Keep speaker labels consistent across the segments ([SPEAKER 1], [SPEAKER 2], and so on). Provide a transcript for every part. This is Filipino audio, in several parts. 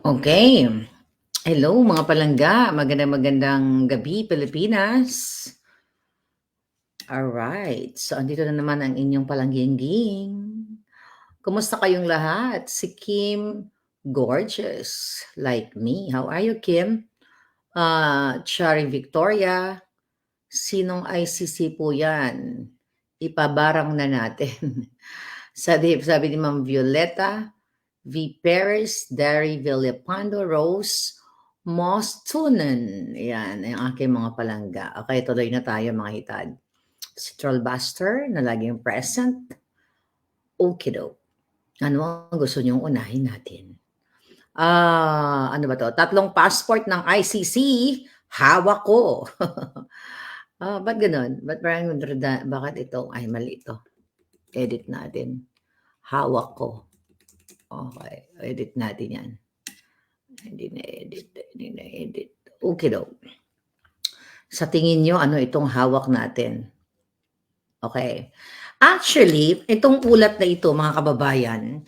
[SPEAKER 1] Okay. Hello mga palangga, magandang gabi Pilipinas. Alright, so andito na naman ang inyong palangging-ging. Kumusta kayong lahat? Si Kim, gorgeous, like me. How are you, Kim? Charing Victoria, sinong ICC po yan? Ipabarang na natin. Sabi ni Ma'am Violeta, V. Perez, Dari Villapando, Rose, Moss Tunen. Yan, ang aking mga palangga. Okay, tuloy na tayo mga hitad. Si Trollbuster na laging present. Okido. Ano ang gusto niyong unahin natin? Ano ba to? 3 passport ng ICC, hawak ko. Ba't ganun? Bakit ito? Ay, mali ito. Edit natin. Hawak ko. Okay, edit natin yan. Hindi na-edit. Okay daw. Sa tingin nyo, ano itong hawak natin? Okay. Actually, itong ulat na ito, mga kababayan,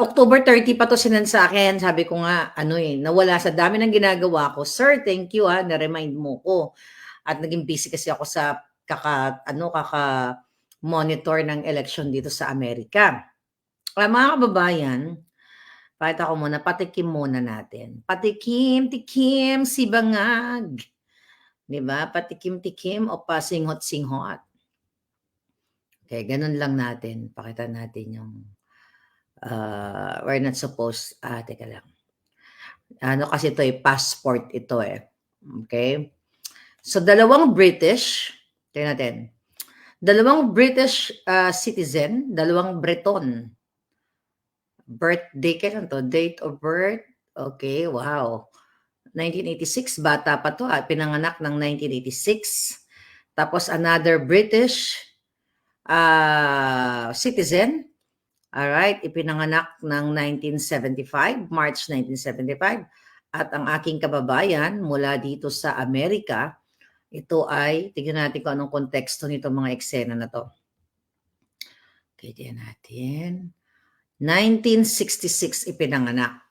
[SPEAKER 1] October 30 pa to sinend sa akin. Sabi ko nga, nawala sa dami ng ginagawa ko. Sir, thank you na-remind mo ko. At naging busy kasi ako sa kaka-monitor ng election dito sa Amerika. Mga kababayan, pakita ko muna, patikim muna natin. Patikim, si bangag. Diba? Patikim-tikim o pasinghot-singhot. Okay, ganun lang natin. Pakita natin yung we're not supposed, teka lang. Kasi ito passport ito Okay? So, 2 British, tingnan natin. 2 British citizen, 2 Breton. Birthday, kailan to? Date of birth? Okay, wow. 1986, bata pa to pinanganak ng 1986. Tapos another British citizen, alright, ipinanganak ng 1975, March 1975. At ang aking kababayan mula dito sa Amerika, ito ay, tignan natin kung anong konteksto nito mga eksena na to. Okay, tignan natin. 1966 ipinanganak.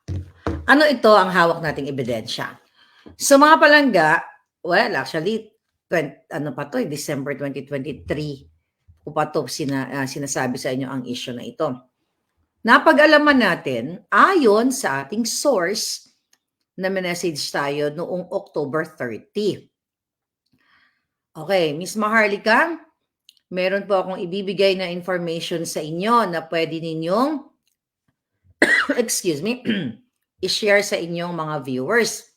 [SPEAKER 1] Ano ito ang hawak nating ebidensya? So mga palangga, well, actually, December 2023 ko pa ito sinasabi sa inyo ang issue na ito. Napag-alaman natin, ayon sa ating source, na message tayo noong October 30. Okay, Miss Maharlika, meron po akong ibibigay na information sa inyo na pwede ninyong excuse me, i-share sa inyong mga viewers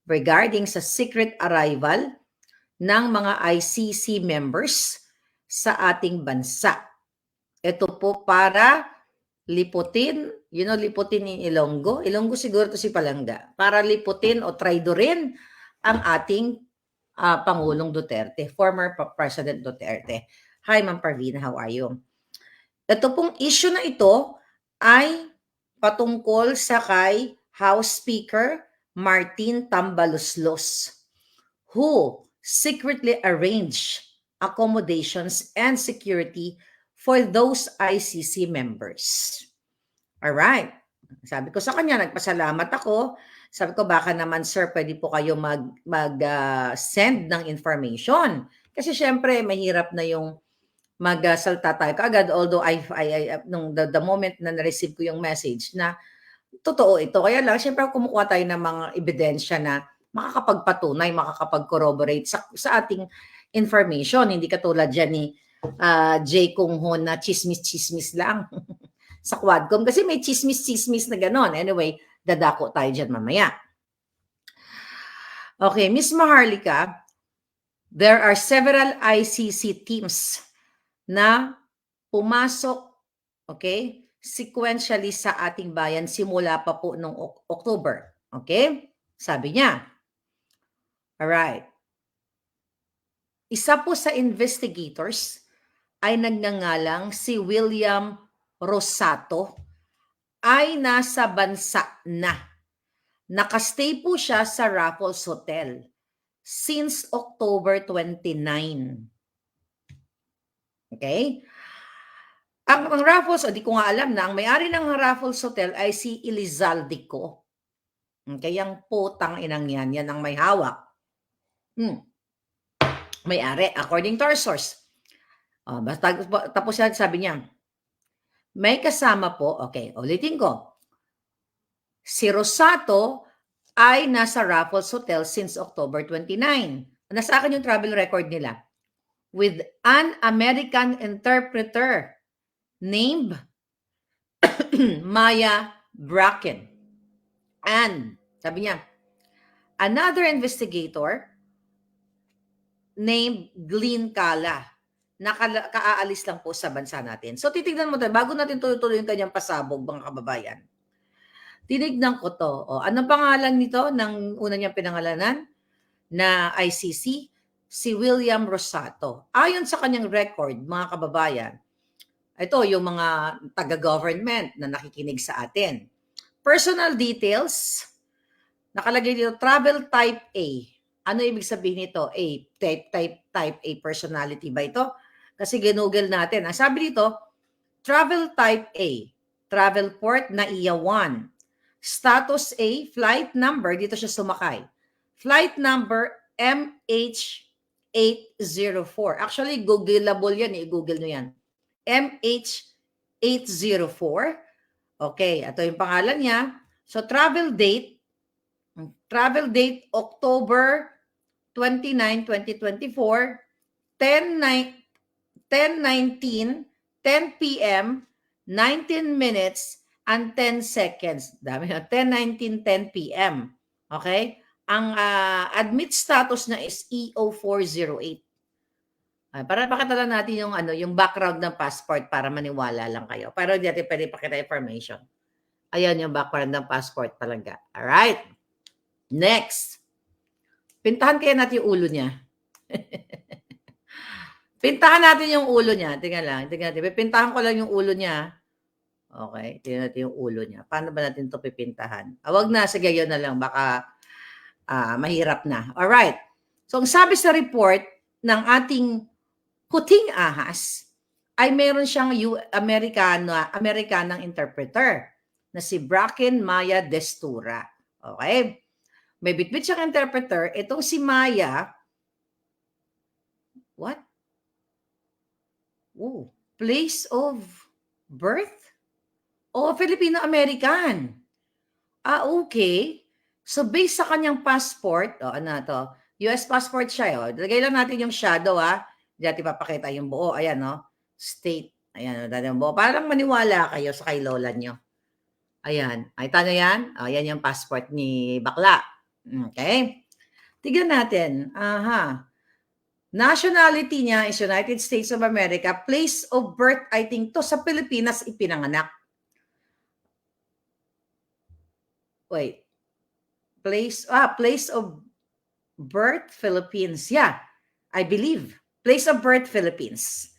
[SPEAKER 1] regarding sa secret arrival ng mga ICC members sa ating bansa. Ito po para liputin, liputin ni Ilonggo. Ilonggo siguro to si Palangga. Para liputin o traidorin ang ating Pangulong Duterte, former President Duterte. Hi, Ma'am Parvina, how are you? Ito pong issue na ito ay patungkol sa kay House Speaker Martin Tambaloslos, who secretly arranged accommodations and security for those ICC members. Alright. Sabi ko sa kanya, nagpasalamat ako. Sabi ko, baka naman sir, pwede po kayo mag-send ng information. Kasi syempre, mahirap na yung magsalta tayo kaagad, although the moment na na-receive ko yung message na totoo ito. Kaya lang, syempre kumukuha tayo ng mga ebidensya na makakapagpatunay, makakapag-corroborate sa ating information. Hindi katulad dyan ni Jay Kung Ho na chismis-chismis lang sa Quadcom. Kasi may chismis-chismis na ganon. Anyway, dadako tayo dyan mamaya. Okay, Miss Maharlika, there are several ICC teams na pumasok, okay, sequentially sa ating bayan simula pa po noong October. Okay? Sabi niya. Alright. Isa po sa investigators ay nagngangalang si William Rosato ay nasa bansa na. Nakastay po siya sa Raffles Hotel since October 29. Okay? Ang Raffles, di ko nga alam na, ang may-ari ng Raffles Hotel ay si Elizaldico. Okay, yung putang inang yan ang may hawak. May-ari, according to our source. Tapos yan, sabi niya, may kasama po, okay, ulitin ko. Si Rosato ay nasa Raffles Hotel since October 29. Nasa akin yung travel record nila. With an American interpreter named Maya Bracken. And, sabi niya, another investigator named Glenn Cala na kaalis lang po sa bansa natin. So, titignan mo tayo, bago natin tuloy-tuloy yung kanyang pasabog, mga kababayan. Tinignan ko to. O, anong pangalan nito ng una niyang pinangalanan na ICC? Si William Rosato. Ayon sa kanyang record, mga kababayan, ito yung mga taga-government na nakikinig sa atin. Personal details, nakalagay dito, travel type A. Ano ibig sabihin nito? A, type A personality ba ito? Kasi ginugol natin. Ang sabi dito, travel type A, travel port NAIA 1. Status A, flight number, dito siya sumakay. Flight number MH804. Actually, Googleable yan. I-Google nyo yan. MH804. Okay, ito yung pangalan niya. So, travel date October 29, 2024, 10:19, 10 p.m., 19 minutes, and 10 seconds. Dami na, 10:19, 10 p.m. Okay? Ang admit status na is EO408. Para pakita lang natin yung background ng passport para maniwala lang kayo. Pero hindi natin pwede pakita information. Ayan yung background ng passport talaga. Alright. Next. Pintahan kaya natin yung ulo niya. Pintahan natin yung ulo niya. Tingnan natin. Pipintahan ko lang yung ulo niya. Okay. Tingnan natin yung ulo niya. Paano ba natin ito pipintahan? Wag na. Sige, yun na lang. Baka mahirap na. Alright. So, ang sabi sa report ng ating puting ahas ay meron siyang Amerikanang interpreter na si Bracken Maya Destura. Okay? May bitbit siyang interpreter. Itong si Maya, what? Oh, place of birth? Oh, Filipino-American. Okay. So, based sa kanyang passport, ano to? US passport siya. Lagay lang natin yung shadow, Hindi natin papakita yung buo. Ayan, state. Ayan, yung buo. Para lang maniwala kayo sa kay lola nyo. Ayan. Ay, tano yan? Ayan yung passport ni Bakla. Okay. Tignan natin. Nationality niya is United States of America. Place of birth, I think to sa Pilipinas ipinanganak. Wait. Place of birth, Philippines. Yeah, I believe. Place of birth, Philippines.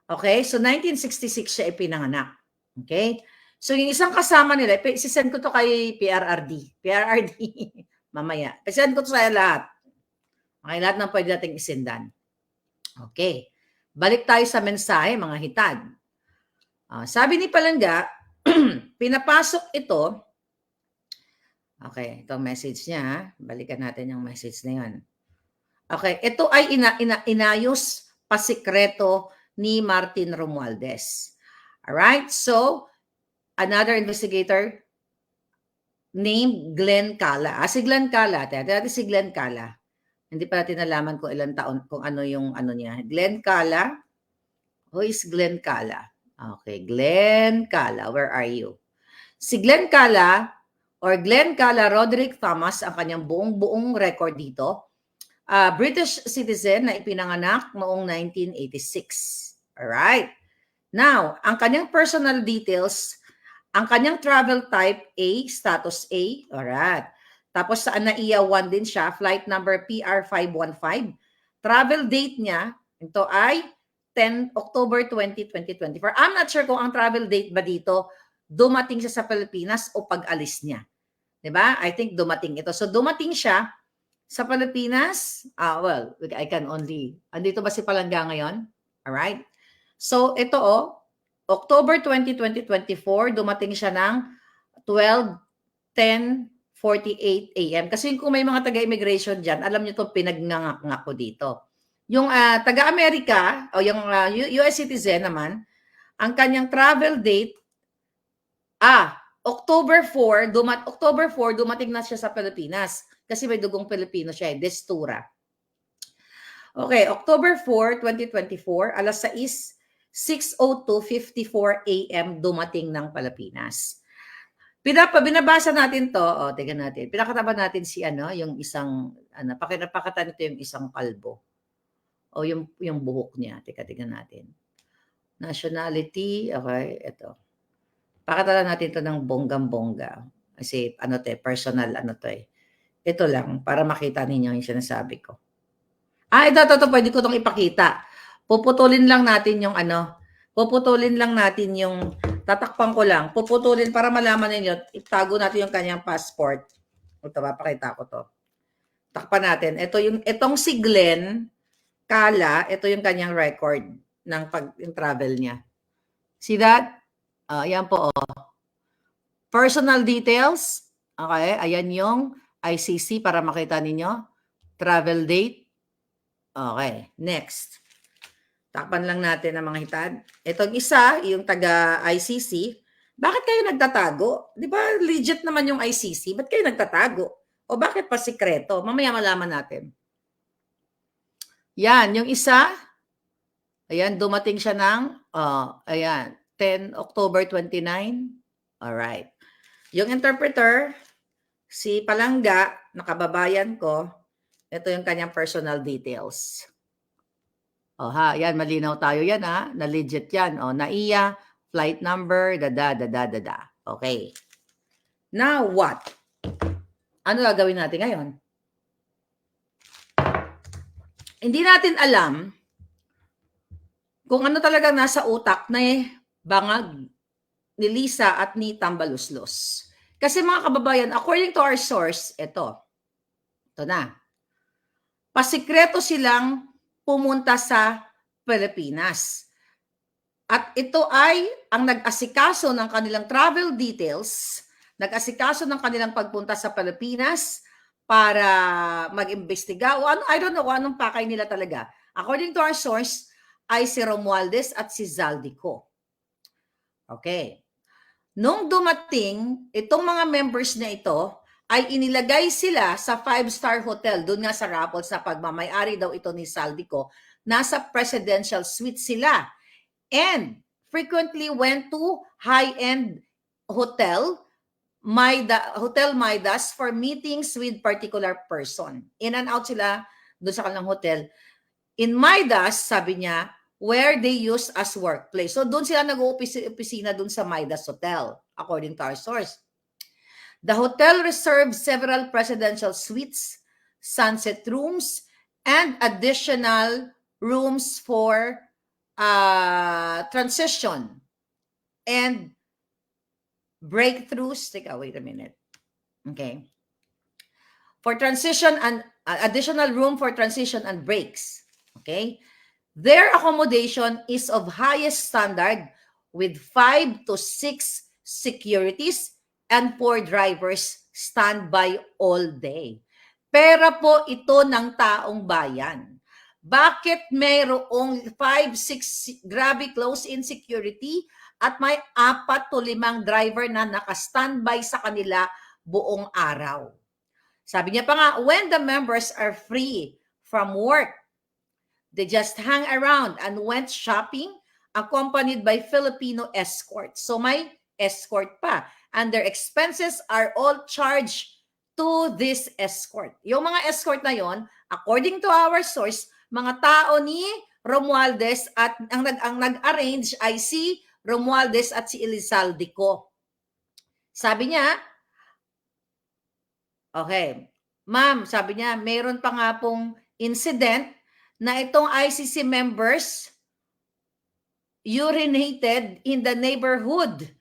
[SPEAKER 1] Okay, so 1966 siya ipinanganak. Okay, so yung isang kasama nila, isisend ko to kay PRRD. Mamaya. Isend ko to sa lahat. Okay, lahat ng pwede nating isendan. Okay, balik tayo sa mensahe, mga hitad. Sabi ni Palangga, pinapasok ito. Okay, itong message niya. Balikan natin yung message na yun. Okay, ito ay inayos pasikreto ni Martin Romualdez. Alright, so another investigator named Glenn Cala. Si Glenn Cala, si Glenn Cala. Hindi pa natin nalaman kung ilang taon, kung ano yung ano niya. Glenn Cala. Who is Glenn Cala? Okay, Glenn Cala, where are you? Si Glenn Cala, or Glenn Cala Roderick Thomas, ang kanyang buong record dito. British citizen na ipinanganak noong 1986. Alright. Now, ang kanyang personal details, ang kanyang travel type A, status A. Alright. Tapos sa NAIA 1 din siya, flight number PR515. Travel date niya, ito ay 10 October 20, 2024. I'm not sure kung ang travel date ba dito dumating siya sa Pilipinas o pag-alis niya. Diba? I think dumating ito. So dumating siya sa Pilipinas. Well, I can only, andito ba si Palangga ngayon? Alright? So ito October 20, 2024, dumating siya ng 12:10 10:48 AM. Kasi kung may mga taga-immigration dyan, alam nyo itong pinagnangak ko dito. Yung taga-Amerika, o yung US citizen naman, ang kanyang travel date, October 4, dumating na siya sa Pilipinas. Kasi may dugong Pilipino siya, Destura. Okay, October 4, 2024, alas 6:02:54 AM dumating ng Pilipinas. Binabasa natin to, tingnan natin. Pinakataban natin si yung isang pakita nito yung isang kalbo. O yung buhok niya. Tingnan natin. Nationality, okay, ito. Pakita natin to ng bonggang-bongga. Kasi personal Ito lang para makita ninyo yung sinasabi ko. Ito, pwede ko itong ipakita. Puputulin lang natin yung tatakpan ko lang. Puputulin para malaman ninyo, itago natin yung kanyang passport. Ito, papakita ko to. Takpan natin. Itong si Glenn Kala, ito yung kanyang record ng yung travel niya. See that? Yan po. Personal details. Okay, ayan yung ICC para makita ninyo. Travel date. Okay, next. Takpan lang natin ang mga hitad. Itong isa, yung taga-ICC, bakit kayo nagtatago? Di ba legit naman yung ICC? Ba't kayo nagtatago? O bakit pa sikreto? Mamaya malaman natin. Yan, yung isa, ayan, dumating siya ng, 10 October 29. Alright. Yung interpreter, si Palangga, nakababayan ko, ito yung kanyang personal details. Yan, malinaw tayo yan na legit yan. NAIA, flight number, dada. Okay. Now what? Ano gagawin natin ngayon? Hindi natin alam kung ano talagang nasa utak na bangag ni Lisa at ni Tambaluslos. Kasi mga kababayan, according to our source, ito na. Pasikreto silang pumunta sa Pilipinas. At ito ay ang nag-asikaso ng kanilang travel details, nag-asikaso ng kanilang pagpunta sa Pilipinas para mag-imbestiga o I don't know anong pakay nila talaga. According to our source, ay si Romualdez at si Zaldico. Okay. Nung dumating, itong mga members na ito, ay inilagay sila sa 5-star hotel. Doon nga sa Raffles na pagmamayari daw ito ni Zaldico. Nasa presidential suite sila. And frequently went to high-end hotel Midas for meetings with particular person. In and out sila doon sa kanilang hotel. In Midas, sabi niya, where they use as workplace. So doon sila nag-uopisina doon sa Midas Hotel, according to our source. The hotel reserved several presidential suites, sunset rooms, and additional rooms for transition and breakthroughs. Wait a minute. Okay. For transition and additional room for transition and breaks. Okay. Their accommodation is of highest standard with 5 to 6 securities and 4 drivers standby all day. Pera po ito ng taong bayan. Bakit mayroong 5-6 grabe close-in security at may 4 to 5 driver na naka-standby sa kanila buong araw? Sabi niya pa nga, when the members are free from work, they just hang around and went shopping accompanied by Filipino escorts. So may escort pa. And their expenses are all charged to this escort. Yung mga escort na yon, according to our source, mga tao ni Romualdez at ang nag-arrange ay si Romualdez at si Elizaldico. Sabi niya, okay, ma'am, sabi niya, mayroon pa nga pong incident na itong ICC members urinated in the neighborhood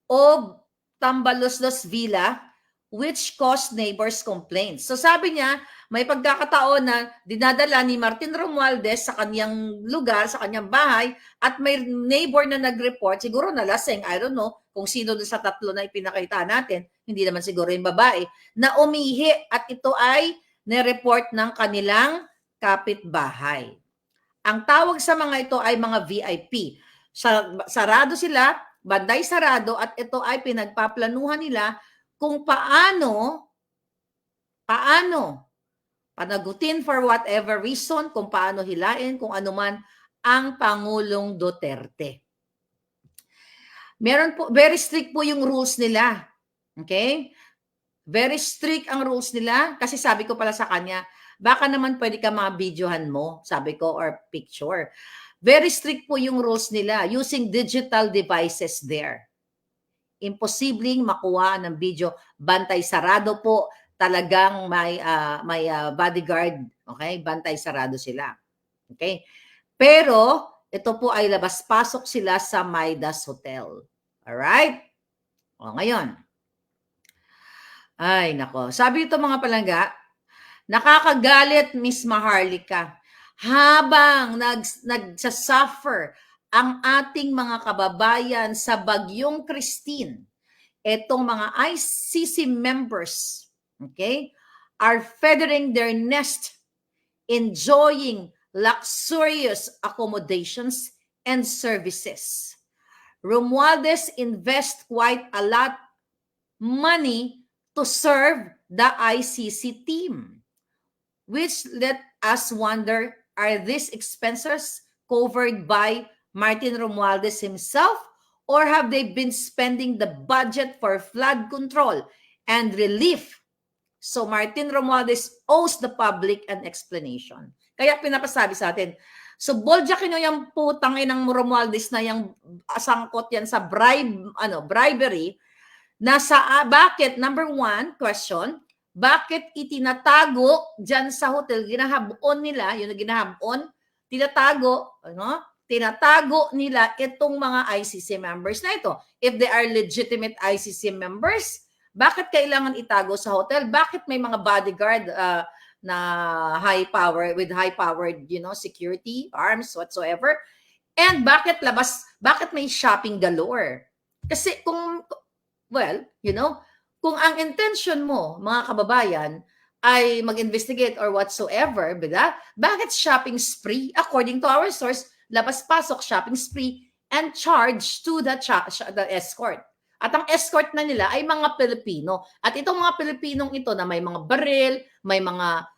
[SPEAKER 1] of Tambaluslos Villa which caused neighbors' complaints. So sabi niya, may pagkakataon na dinadala ni Martin Romualdez sa kanyang lugar, sa kanyang bahay, at may neighbor na nag-report, siguro nalasing, I don't know, kung sino doon sa tatlo na ipinakita natin, hindi naman siguro yung babae, na umihi at ito ay nireport ng kanilang kapitbahay. Ang tawag sa mga ito ay mga VIP. Sarado sila, banday sarado, at ito ay pinagpaplanuhan nila kung paano panagutin for whatever reason, kung paano hilain, kung ano man ang Pangulong Duterte. Meron po, very strict po yung rules nila. Okay? Very strict ang rules nila kasi sabi ko pala sa kanya, baka naman pwede ka mga-videohan mo, sabi ko, or picture. Very strict po yung rules nila using digital devices there. Imposibleng makuha ng video. Bantay sarado po. Talagang may bodyguard. Okay? Bantay sarado sila. Okay? Pero, ito po ay labas-pasok sila sa Midas Hotel. Alright? O, ngayon. Ay, nako. Sabi ito mga palangga, nakakagalit, Miss Maharlika. Habang nagsasuffer ang ating mga kababayan sa Bagyong Christine, etong mga ICC members, okay, are feathering their nest, enjoying luxurious accommodations and services. Romualdez invest quite a lot money to serve the ICC team, which let us wonder, are these expenses covered by Martin Romualdez himself, or have they been spending the budget for flood control and relief? So Martin Romualdez owes the public an explanation. Kaya pinapasabi sa atin, so boljakin nyo yung putang inang Romualdez na yung sangkot yan sa bribery, bakit, number one, question, bakit itinatago dyan sa hotel, ginahabon nila, yun na ginahabon, tinatago nila itong mga ICC members na ito. If they are legitimate ICC members, bakit kailangan itago sa hotel? Bakit may mga bodyguard na with high-powered, security, arms, whatsoever? And bakit may shopping galore? Kasi kung ang intention mo, mga kababayan, ay mag-investigate or whatsoever, bakit shopping spree? According to our source, labas-pasok shopping spree and charge to the escort. At ang escort na nila ay mga Pilipino. At itong mga Pilipinong ito na may mga baril, may mga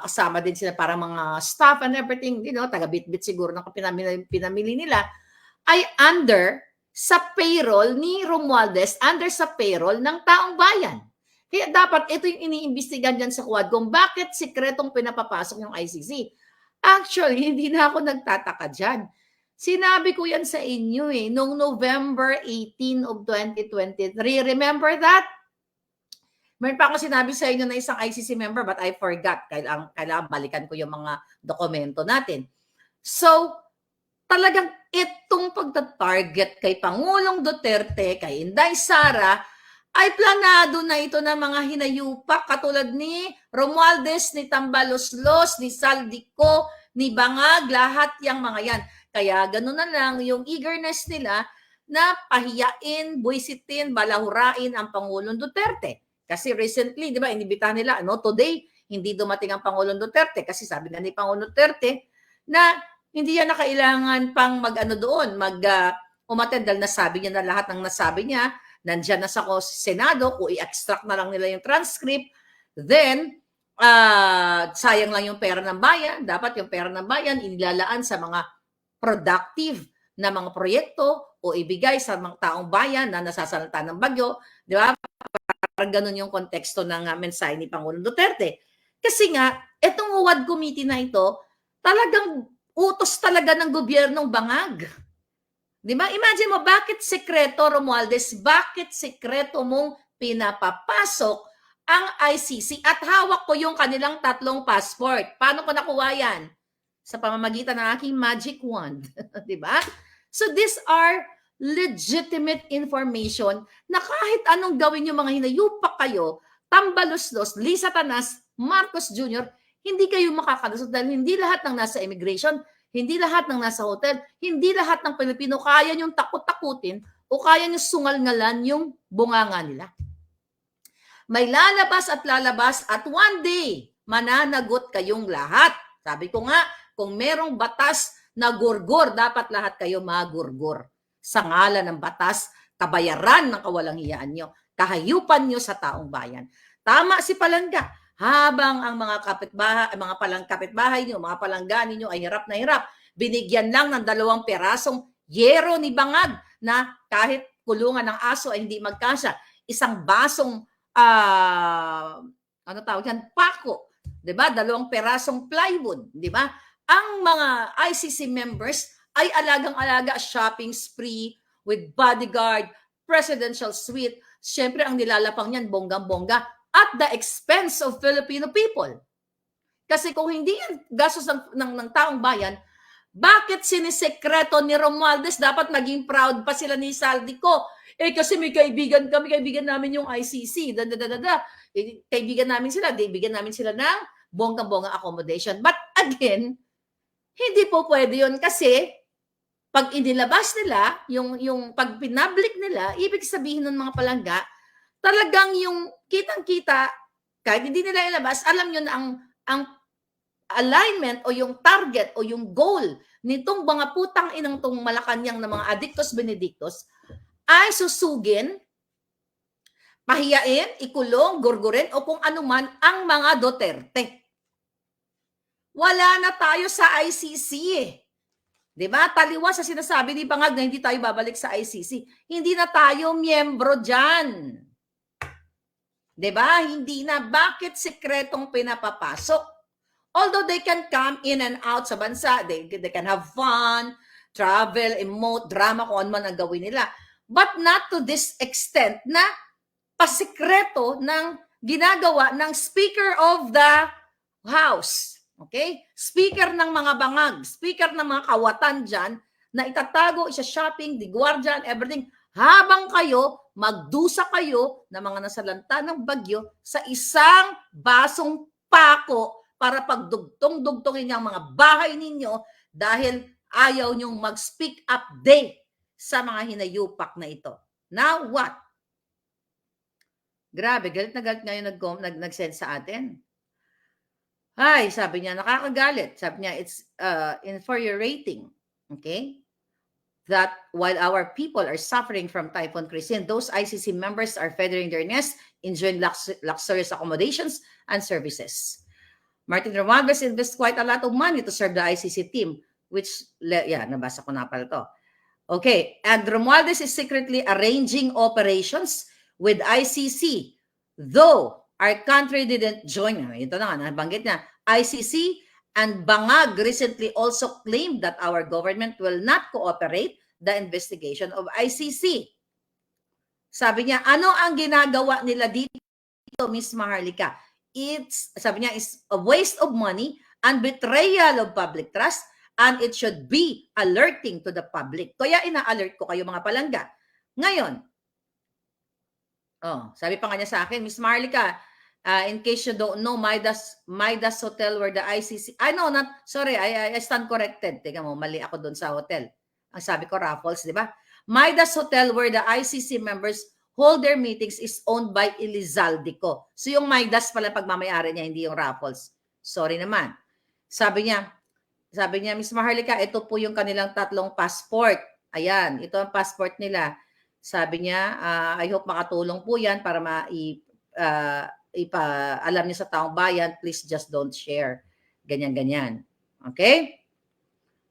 [SPEAKER 1] kasama din sila para mga staff and everything, taga-bit-bit siguro ng pinamili nila, ay under sa payroll ni Romualdez, under sa payroll ng taong bayan. Kaya dapat ito yung iniimbestigahan dyan sa Quad kung bakit sikretong pinapapasok yung ICC. Actually, hindi na ako nagtataka dyan. Sinabi ko yan sa inyo noong November 18 of 2023. Remember that? Meron pa ako sinabi sa inyo na isang ICC member but I forgot. Kailangan balikan ko yung mga dokumento natin. So, talagang itong pagta-target kay Pangulong Duterte, kay Inday Sara, ay planado na ito ng mga hinayupak katulad ni Romualdez, ni Tambaloslos, ni Saldico, ni Bangag, lahat yung mga yan. Kaya gano'n na lang yung eagerness nila na pahiyain, buwisitin, balahurain ang Pangulong Duterte. Kasi recently, di ba, inibitahan nila, today, hindi dumating ang Pangulong Duterte kasi sabi na ni Pangulong Duterte na hindi yan na kailangan pang umattend dahil nasabi niya na lahat ng nasabi niya, nandyan na sa Senado, kung i-extract na lang nila yung transcript, then, sayang lang yung pera ng bayan. Dapat yung pera ng bayan inilalaan sa mga productive na mga proyekto o ibigay sa mga taong bayan na nasasalanta ng bagyo. Di ba? Parang ganun yung konteksto ng mensahe ni Pangulong Duterte. Kasi nga, itong UWAD committee na ito, talagang utos talaga ng gobyernong Bangag. Di ba? Imagine mo, bakit sekreto, Romualdez, bakit sekreto mong pinapapasok ang ICC at hawak ko yung kanilang 3 passport? Paano ko nakuha yan? Sa pamamagitan ng aking magic wand. Di ba? So these are legitimate information na kahit anong gawin yung mga hinayupak kayo, Tambaluslos, Lisa Tanas, Marcos Jr., hindi kayo makakalusot dahil hindi lahat ng nasa immigration, hindi lahat ng nasa hotel, hindi lahat ng Pilipino kaya niyong takot-takutin o kaya niyong sungal-ngalan yung bunganga nila. May lalabas at one day, mananagot kayong lahat. Sabi ko nga, kung merong batas na gurgur, dapat lahat kayo magurgur. Sa ngalan ng batas, kabayaran ng kawalang hiyaan nyo, kahayupan nyo sa taong bayan. Tama si Palangga. Habang ang mga kapitbahay nyo, mga palangga ninyo ay hirap na hirap, binigyan lang ng 2 perasong yero ni Bangag na kahit kulungan ng aso ay hindi magkasya. Isang basong ano tawag yan? Pako. 'Di ba? 2 perasong plywood, 'di ba? Ang mga ICC members ay alagang-alaga shopping spree with bodyguard, presidential suite. Siyempre, ang nilalapang niyan, bonggang-bongga, at the expense of Filipino people. Kasi kung hindi yan gastos ng taong bayan, bakit sinisekreto ni Romualdez? Dapat maging proud pa sila ni Saldico. Kasi may kaibigan namin yung ICC. Kaibigan namin sila ng bonggang-bonggang accommodation. But again, hindi po pwede yun kasi pag inilabas nila, yung pag pinablik nila, ibig sabihin ng mga palangga, talagang yung kitang-kita, kahit hindi nila ilabas, alam nyo na ang alignment o yung target o yung goal nitong mga putang inang tong Malacanang na mga adictos benedictos ay susugin, pahiyain, ikulong, gurgurin o kung anuman ang mga Duterte. Wala na tayo sa ICC eh. 'Di ba? Taliwas sa sinasabi ni Bangag na hindi tayo babalik sa ICC. Hindi na tayo miyembro diyan. 'Di ba? Hindi na. Bakit sekretong pinapapasok? Although they can come in and out sa bansa, they can have fun, travel, emote, drama, kung ano man ang gawin nila. But not to this extent na pasikreto ng ginagawa ng Speaker of the House. Okay? Speaker ng mga bangag, speaker ng mga kawatan dyan, na itatago, isa-shopping, di guardian, everything, habang kayo, magdusa kayo na mga nasalanta ng bagyo sa isang basong pako para pagdugtong-dugtongin ang mga bahay ninyo dahil ayaw nyong mag-speak up day sa mga hinayupak na ito. Now what? Grabe, galit na galit ngayon nag-send sa atin. Ay, sabi niya, nakakagalit. Sabi niya, it's infuriating. Okay? That while our people are suffering from Typhoon Christine, those ICC members are feathering their nests, enjoying luxurious accommodations and services. Martin Romualdez invests quite a lot of money to serve the ICC team, which, nabasa ko na pala to. Okay, and Romualdez is secretly arranging operations with ICC, though our country didn't join. Ito na nga, nabanggit niya. ICC and Bangag recently also claimed that our government will not cooperate the investigation of ICC. Sabi niya, ano ang ginagawa nila dito, Miss Maharlika? Sabi niya, is a waste of money and betrayal of public trust, and it should be alerting to the public. Kaya ina-alert ko kayo mga palangga. Ngayon, sabi pa nga niya sa akin, Miss Maharlika, in case you don't know, Midas Hotel where the ICC, I stand corrected. Tingnan mo, mali ako doon sa hotel. Ang sabi ko, Raffles, di ba? Midas Hotel where the ICC members hold their meetings is owned by Elizaldico. So yung Midas pala pagmamayari niya, hindi yung Raffles. Sorry naman. Sabi niya, Miss Maharlika, ito po yung kanilang 3 passport. Ayan, ito ang passport nila. Sabi niya, I hope makatulong po yan para alam niyo sa taong bayan, please just don't share. Ganyan-ganyan. Okay?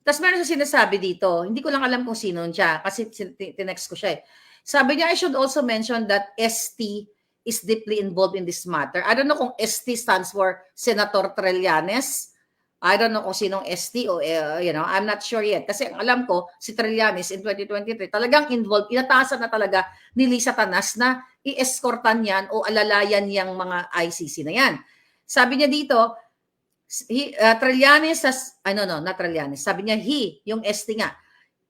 [SPEAKER 1] Tapos meron siya sinasabi dito, hindi ko lang alam kung sino siya, kasi tinext ko siya eh. Sabi niya, I should also mention that ST is deeply involved in this matter. I don't know kung ST stands for Senator Trillanes. I don't know kung sinong ST o, I'm not sure yet. Kasi ang alam ko, si Trillanes in 2023, talagang involved, inatasan na talaga ni Lisa Tanas na i-escortan yan o alalayan yang mga ICC na yan. Sabi niya dito, Trillanes not Trillanes. Sabi niya, yung ST nga,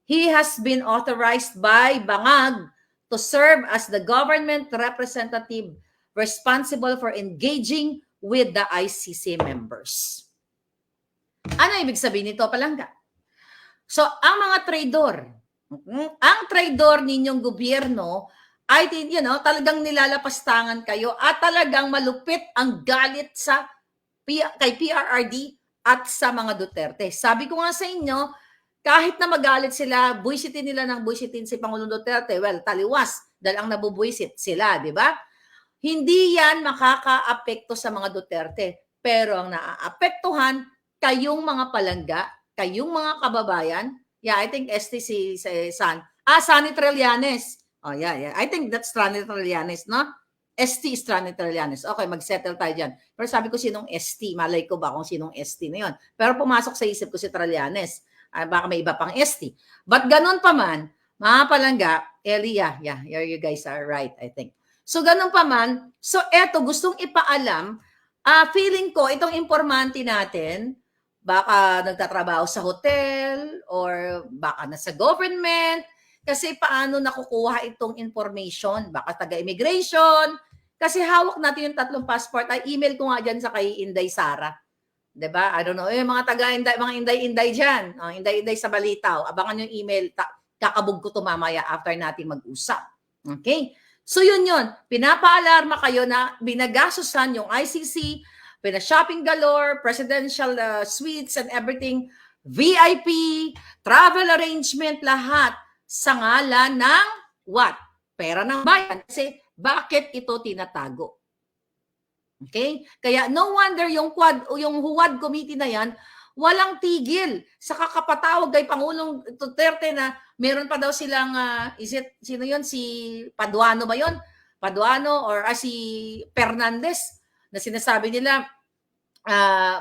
[SPEAKER 1] he has been authorized by Bangag to serve as the government representative responsible for engaging with the ICC members. Ano ibig sabihin nito, Palangga? So, ang mga traidor, ang traidor ninyong gobyerno ay, talagang nilalapastangan kayo at talagang malupit ang galit kay PRRD at sa mga Duterte. Sabi ko nga sa inyo, kahit na magalit sila, buwisitin nila ng buwisitin si Pangulong Duterte, well, taliwas, dahil ang nabubuwisit sila, di ba? Hindi yan makakaapekto sa mga Duterte. Pero ang naaapektuhan, kayong mga palangga, kayong mga kababayan, I think ST si San. Sonny Trillanes. Oh, yeah. I think that's Sonny Trillanes, no? ST is Sonny Trillanes. Okay, mag-settle tayo dyan. Pero sabi ko sinong ST, malay ko ba kung sinong ST na yun. Pero pumasok sa isip ko si Trillanes. Baka may iba pang ST. But ganun pa man, mga palangga, Elia, you guys are right, I think. So ganun pa man, so eto, gustong ipaalam, feeling ko, itong informante natin, baka nagtatrabaho sa hotel or baka nasa government, kasi paano nakukuha itong information? Baka taga-immigration, kasi hawak natin yung 3 passport. Ay, email ko nga dyan sa kay Inday Sara. Diba? I don't know. Mga taga-Inday, mga Inday-Inday dyan. Inday-Inday sa Balitaw. Abangan yung email. Kakabog ko to mamaya after natin mag-usap. Okay? So yun. Pinapaalarma kayo na binagasosan yung ICC, pina-shopping galore, presidential suites and everything, VIP, travel arrangement, lahat sa ngalan ng what? Pera ng bayan. Kasi bakit ito tinatago? Okay? Kaya no wonder yung HUAD committee na yan, walang tigil sa kakapatawag kay Pangulong Duterte na meron pa daw silang, sino yun? Si Paduano ba yun? Paduano or si Fernandez na sinasabi nila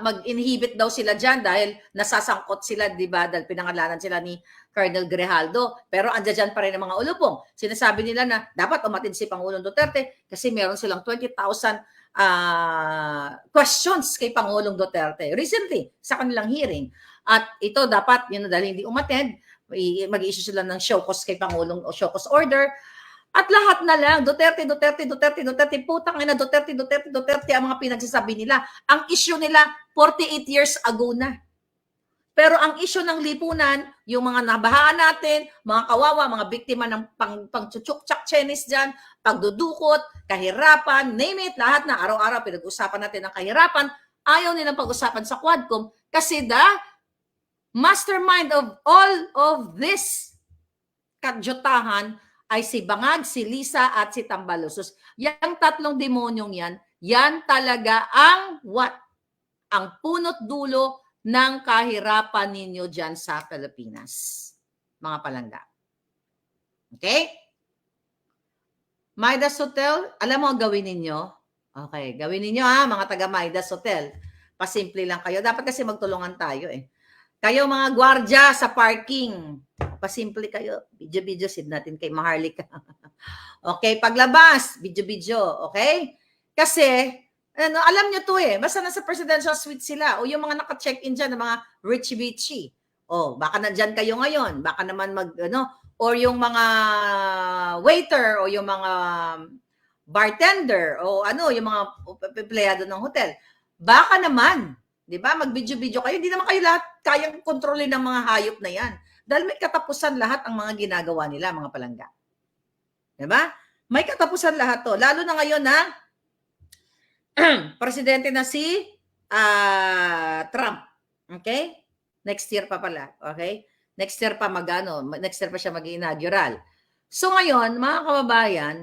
[SPEAKER 1] mag-inhibit daw sila dyan dahil nasasangkot sila, di ba? Dahil pinangalanan sila ni Colonel Grijaldo. Pero andyan dyan pa rin ang mga ulupong. Sinasabi nila na dapat umatid si Pangulong Duterte kasi meron silang 20,000 questions kay Pangulong Duterte recently sa kanilang hearing. At ito dapat, dahil hindi umattend, mag-issue sila ng show cause kay Pangulong o show cause order. At lahat na lang, Duterte, putang ina, Duterte ang mga pinagsasabi nila. Ang issue nila, 48 years ago na. Pero ang issue ng lipunan, yung mga nabahaan natin, mga kawawa, mga biktima ng pang-chuchuk-chak chenis dyan, pagdudukot, kahirapan, name it, lahat na araw-araw pinag-usapan natin ng kahirapan, ayaw nilang pag-usapan sa Quadcom kasi the mastermind of all of this kadyutahan ay si Bangag, si Lisa, at si Tambalusos. Yang 3 demonyong yan talaga ang what? Ang punot dulo ng kahirapan ninyo dyan sa Pilipinas. Mga palangga. Okay? Midas Hotel, alam mo ang gawin ninyo? Okay, gawin ninyo mga taga Midas Hotel. Pasimple lang kayo. Dapat kasi magtulungan tayo Kayo mga gwardya sa parking, pasimple kayo. Video-video, sid natin kay Maharlika. Okay, paglabas, video-video, okay? Kasi, alam nyo to basta nasa presidential suite sila o yung mga naka-check-in dyan, ng mga richie-bitchy. Baka nandyan kayo ngayon, baka naman or yung mga waiter o yung mga bartender o yung mga empleyado ng hotel. Baka naman, di ba? Mag-video-video kayo. Hindi naman kayo lahat kayang kontrolin ng mga hayop na yan. Dahil may katapusan lahat ang mga ginagawa nila, mga palangga. Di ba? May katapusan lahat to. Lalo na ngayon na presidente na si Trump. Okay? Next year pa pala. Okay? Next year pa next year pa siya mag-inaugural. So ngayon, mga kababayan,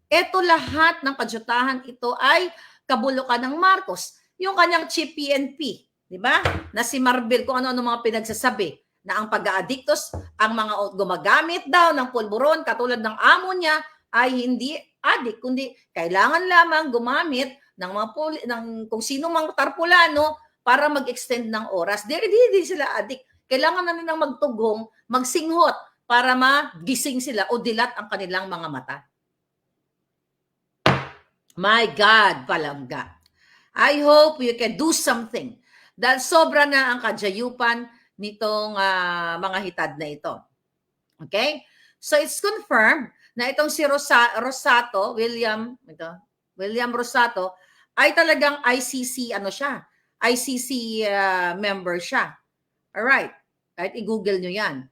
[SPEAKER 1] ito lahat ng kadyutahan ito ay kabulukan ng Marcos. Yung kanyang chief PNP, di ba? Na si Marvel, kung ano-ano mga pinagsasabi na ang pag-aadiktos, ang mga gumagamit daw ng pulburon katulad ng amo niya ay hindi adik, kundi kailangan lamang gumamit ng mga kung sino mang tarpulano para mag-extend ng oras. Hindi sila adik. Kailangan na nilang magtugong, magsinghot para magising sila o dilat ang kanilang mga mata. My God, palangga. I hope you can do something. Dahil sobra na ang kadyayupan nitong mga hitad na ito. Okay? So it's confirmed na itong si Rosato, William, William Rosato, ay talagang ICC, ano siya, ICC member siya. Alright, kahit i-google nyo yan.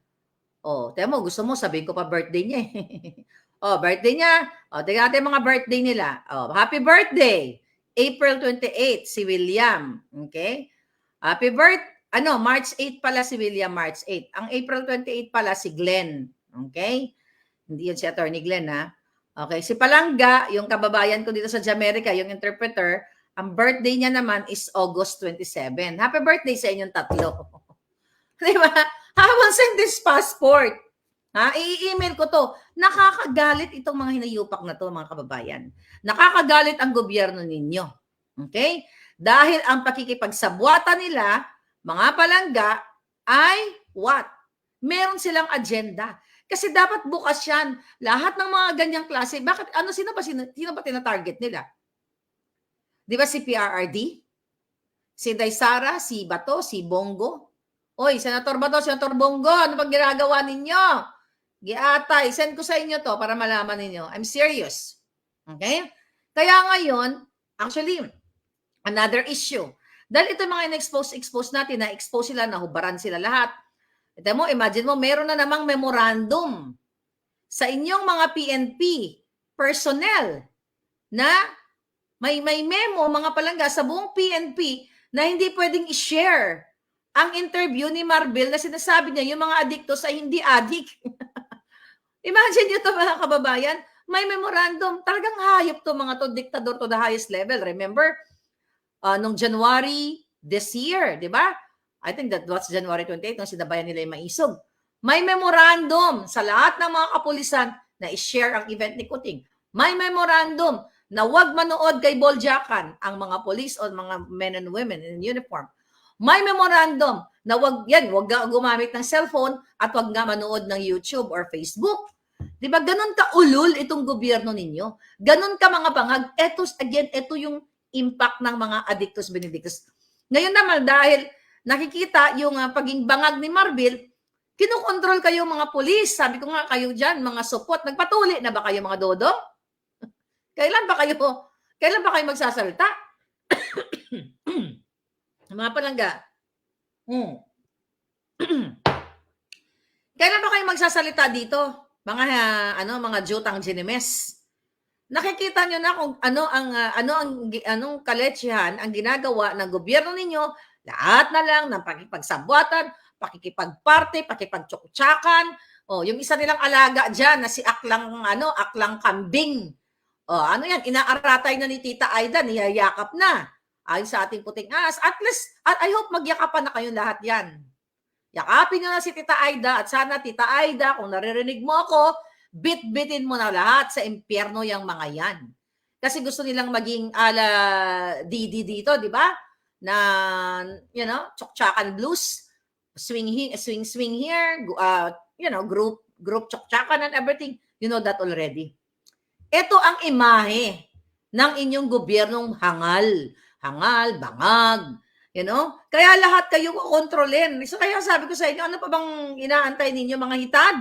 [SPEAKER 1] Oh, tiyan mo, gusto mo, sabihin ko pa birthday niya eh. Oh, birthday niya. Oh, tingnan natin mga birthday nila. Oh, happy birthday! April 28, si William. Okay? Happy birthday! March 8 pala si William, March 8. Ang April 28 pala si Glenn. Okay? Hindi yun si Attorney Glenn, ha? Okay, si Palangga, yung kababayan ko dito sa Jamaica, yung interpreter, ang birthday niya naman is August 27. Happy birthday sa inyong tatlo. Di ba? I will send this passport. Ha? I-email ko to. Nakakagalit itong mga hinayupak na to, mga kababayan. Nakakagalit ang gobyerno ninyo. Okay? Dahil ang pakikipagsabwata nila, mga palangga, ay what? Meron silang agenda. Kasi dapat bukas yan. Lahat ng mga ganyang klase, bakit, sino ba tina-target nila? Di ba si PRRD? Si Daysara, si Bato, si Bongo? Oy, Senator Bato, Senator Bongo, ano bang ginagawa ninyo? Giatay, send ko sa inyo to para malaman ninyo. I'm serious. Okay? Kaya ngayon, actually, another issue. Dahil ito mga in-expose natin, na-expose sila, nahubaran sila lahat. Ito mo, imagine mo, meron na namang memorandum sa inyong mga PNP personnel na may memo, mga palangga, sa buong PNP na hindi pwedeng i-share ang interview ni Marbil na sinasabi niya yung mga adiktos ay hindi adik. Imagine nyo to, mga kababayan, may memorandum. Talagang hayop to, mga to, diktador to the highest level. Remember, nung January this year, di ba? I think that was January 28 nung sinabayan nila yung Maisog. May memorandum sa lahat ng mga kapulisan na i-share ang event ni Kuting. May memorandum na huwag manood kay Boljakan ang mga police o mga men and women in uniform. May memorandum na huwag gumamit ng cellphone at huwag nga manood ng YouTube or Facebook. Di ba? Ganun ka ulul itong gobyerno ninyo. Ganun ka mga bangag. Ito yung impact ng mga addictus benedictus. Ngayon naman, dahil nakikita yung paging bangag ni Marbil, kinukontrol kayo mga pulis. Sabi ko nga kayo dyan, mga supot. Nagpatuli na ba kayo mga dodo? Kailan ba kayo magsasalita? Mga palangga. Kailan ba kayo magsasalita dito? Mga jutang ginemes. Nakikita nyo na kung anong kaletsyahan ang ginagawa ng gobyerno ninyo. Lahat na lang ng pakikipagsabwatan, pakikipagparte, pakipagtsuktsakan. Yung isa nilang alaga diyan na si Aklang Kambing. Yan, inaaratay na ni Tita Aida, niyayakap na. Ayon sa ating puting as. At least, I hope magyakapan na kayo lahat yan. Yakapin nyo na si Tita Aida at sana Tita Aida, kung naririnig mo ako, bit-bitin mo na lahat sa impyerno yung mga yan. Kasi gusto nilang maging ala Didi dito, di ba? Na, tsuktsakan blues, swing here, group tsuktsakan and everything. You know that already. Ito ang imahe ng inyong gobyernong hangal, bangag, Kaya lahat kayo kontrolin. So kaya sabi ko sa inyo, ano pa bang inaantay ninyo mga hitad?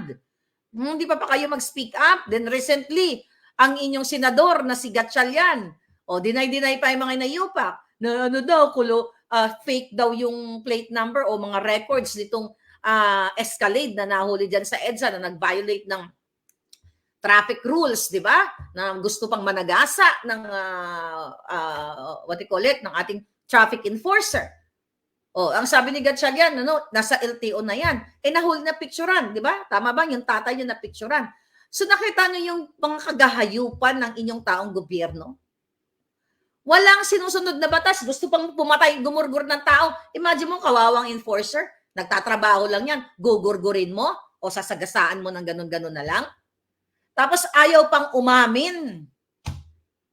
[SPEAKER 1] Hindi pa kayo mag-speak up? Then recently, ang inyong senador na si Gatchalian, deny pa yung mga inayupak, na fake daw yung plate number o mga records nitong Escalade na nahuli dyan sa EDSA na nag-violate ng traffic rules, di ba? Na gusto pang managasa ng ng ating traffic enforcer. Ang sabi ni Gatchalian, nasa LTO na yan. Nahuli na picturean, di ba? Tama ba? Yung tatay niya na picturean. So nakita niyo yung mga kagahayupan ng inyong taong gobyerno? Walang sinusunod na batas. Gusto pang pumatay, gumurgur ng tao. Imagine mo, kawawang enforcer. Nagtatrabaho lang yan. Gugurgurin mo o sasagasaan mo ng ganun-ganun na lang. Tapos ayaw pang umamin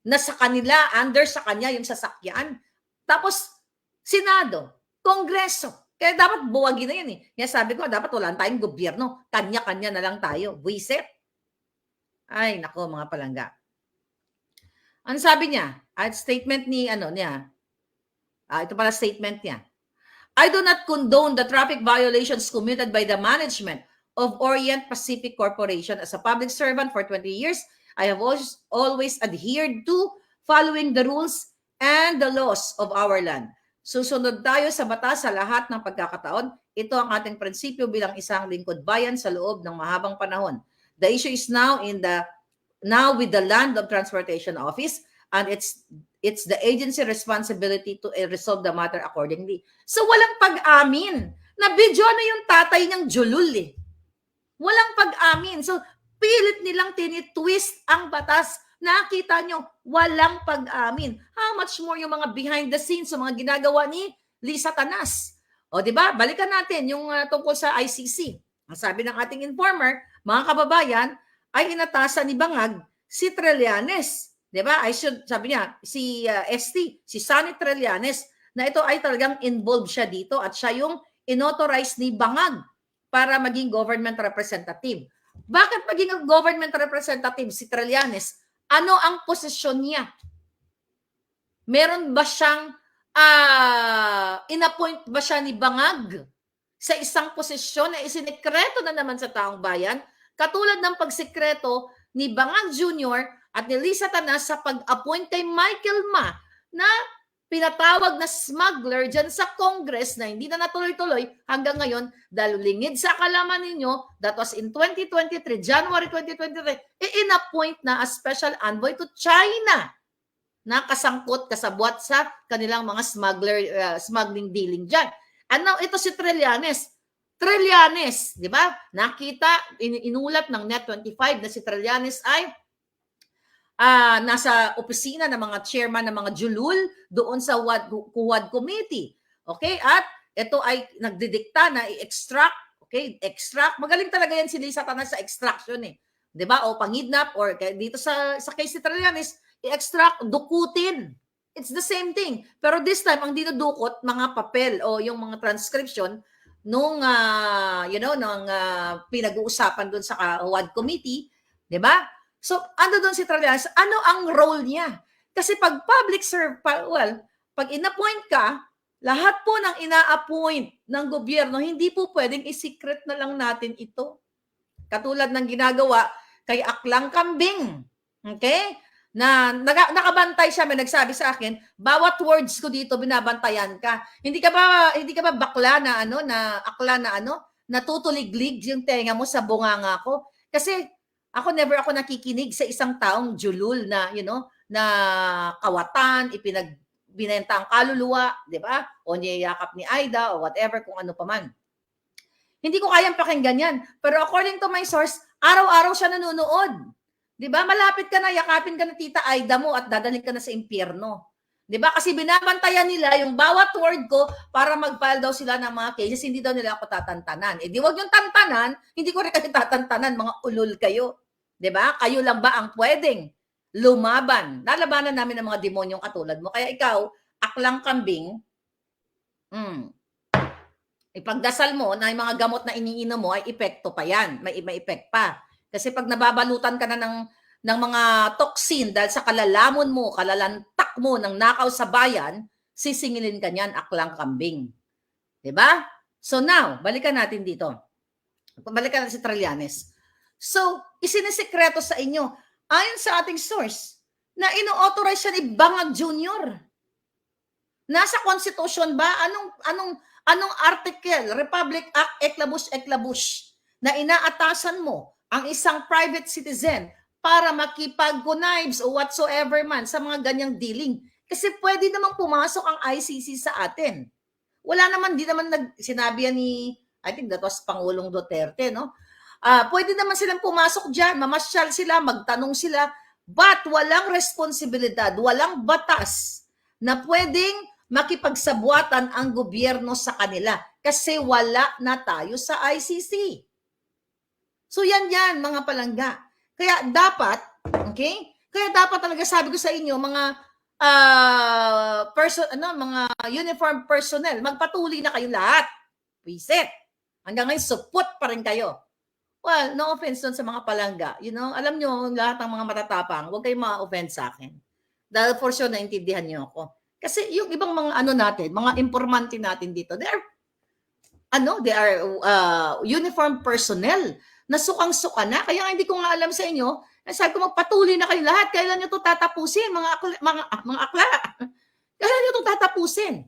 [SPEAKER 1] na sa kanila, under sa kanya yung sasakyan. Tapos, Senado, Kongreso. Kaya dapat buwagin na yan eh. Kaya sabi ko, dapat wala tayong gobyerno. Kanya-kanya na lang tayo. Buisit. Ay, nako mga palangga. Ano sabi niya? Statement niya. Ito pala statement niya. I do not condone the traffic violations committed by the management of Orient Pacific Corporation. As a public servant for 20 years, I have always adhered to following the rules and the laws of our land. Susunod tayo sa batas sa lahat ng pagkakataon. Ito ang ating prinsipyo bilang isang lingkod bayan sa loob ng mahabang panahon. The issue is now with the Land of Transportation Office, and it's the agency responsibility to resolve the matter accordingly. So walang pag-amin. Na-video na yung tatay niyang Julul eh. Walang pag-amin. So pilit nilang tinitwist ang batas. Nakita nyo, walang pag-amin. How much more yung mga behind the scenes, yung mga ginagawa ni Lisa Tanas. O di ba? Balikan natin yung tungkol sa ICC. Ang sabi ng ating informer, mga kababayan, ay inatasan ni Bangag si Trillanes. Di ba? Sabi niya, si ST, si Sonny Trillanes, na ito ay talagang involved siya dito at siya yung inauthorize ni Bangag para maging government representative. Bakit maging government representative si Trillanes? Ano ang posisyon niya? Meron ba siyang inappoint ba siya ni Bangag sa isang posisyon na isinekreto na naman sa taong bayan? Katulad ng pagsekreto ni Bangag Jr. at ni Lisa Tanas sa pag-appoint kay Michael Ma na pinatawag na smuggler dyan sa Congress na hindi na natuloy-tuloy hanggang ngayon dahil lingid sa kalaman ninyo, that was in 2023, January 2023, in-appoint na as special envoy to China na kasangkot, kasabwat sa kanilang mga smuggling dealing dyan. And now, ito si Trillanes, di ba? Nakita, inulat ng Net25 na si Trillanes ay nasa opisina ng mga chairman ng mga Julul doon sa Quad Committee. Okay? At ito ay nagdidikta na i-extract. Okay? Extract. Magaling talaga yan si Lisa Tanas sa extraction eh. Di ba? O pangidnap or dito sa case ni Trillanes, i-extract, dukutin. It's the same thing. Pero this time, ang dinudukot, mga papel o yung mga transcription nung, nung pinag-uusapan doon sa Quad Committee. Di ba? So, ano doon si Trillanes? Ano ang role niya? Kasi pag public pag in-appoint ka, lahat po ng ina-appoint ng gobyerno, hindi po pwedeng i-secret na lang natin ito. Katulad ng ginagawa kay Aklang Kambing. Okay? Na nakabantay siya, may nagsabi sa akin, bawat words ko dito binabantayan ka. Hindi ka ba bakla na akla na natutuliglig yung tenga mo sa bunganga ko? Kasi ako never ako nakikinig sa isang taong Julul na, na kawatan, binenta ang kaluluwa, di ba? O niyayakap ni Aida o whatever, kung ano pa man. Hindi ko kayang pakinggan yan. Pero according to my source, araw-araw siya nanonood. Di ba? Malapit ka na, yakapin ka na tita Aida mo at dadalhin ka na sa impyerno. Di ba? Kasi binabantayan nila yung bawat word ko para mag-file daw sila ng mga cases, hindi daw nila ako tatantanan. Di wag yung tantanan, hindi ko rin kayo tatantanan, mga ulol kayo. Di ba? Kayo lang ba ang pwedeng lumaban? Lalabanan namin ng mga demonyong katulad mo. Kaya ikaw, Aklang Kambing, ipagdasal mo na yung mga gamot na iniinom mo ay epekto pa yan. May effect pa. Kasi pag nababalutan ka na ng mga toxin dahil sa kalalamon mo, kalalantak mo ng nakaw sa bayan, sisingilin ka niyan, Aklang Kambing. Diba? So now, balikan natin dito. Balikan natin si Trillanes. So, isinisekreto sa inyo, ayon sa ating source, na ino-authorize siya ni Bangag Jr. Nasa Constitution ba? Anong article? Republic Act Eklabush na inaatasan mo ang isang private citizen para makipag-connives o whatsoever man sa mga ganyang dealing. Kasi pwede namang pumasok ang ICC sa atin. Wala naman, di naman sinabi yan ni, I think that was Pangulong Duterte, no? Pwede naman silang pumasok dyan, mamasyal sila, magtanong sila, but walang responsibilidad, walang batas na pwedeng makipagsabuatan ang gobyerno sa kanila kasi wala na tayo sa ICC. So yan mga palangga. Kaya dapat, okay? Kaya dapat talaga sabi ko sa inyo, mga mga uniform personnel, magpatuloy na kayo lahat. Visit. Hanggang ngayon, support pa rin kayo. Well, no offense doon sa mga palangga. Alam nyo, lahat ng mga matatapang, huwag kayong ma-offense sa akin. Dahil for sure, naintindihan nyo ako. Kasi yung ibang mga natin, mga informante natin dito, they are uniform personnel na sukang-suka na. Kaya hindi ko nga alam sa inyo, Sabi ko, magpatuloy na kayo lahat. Kailan nyo ito tatapusin, mga akla? Kailan nyo ito tatapusin?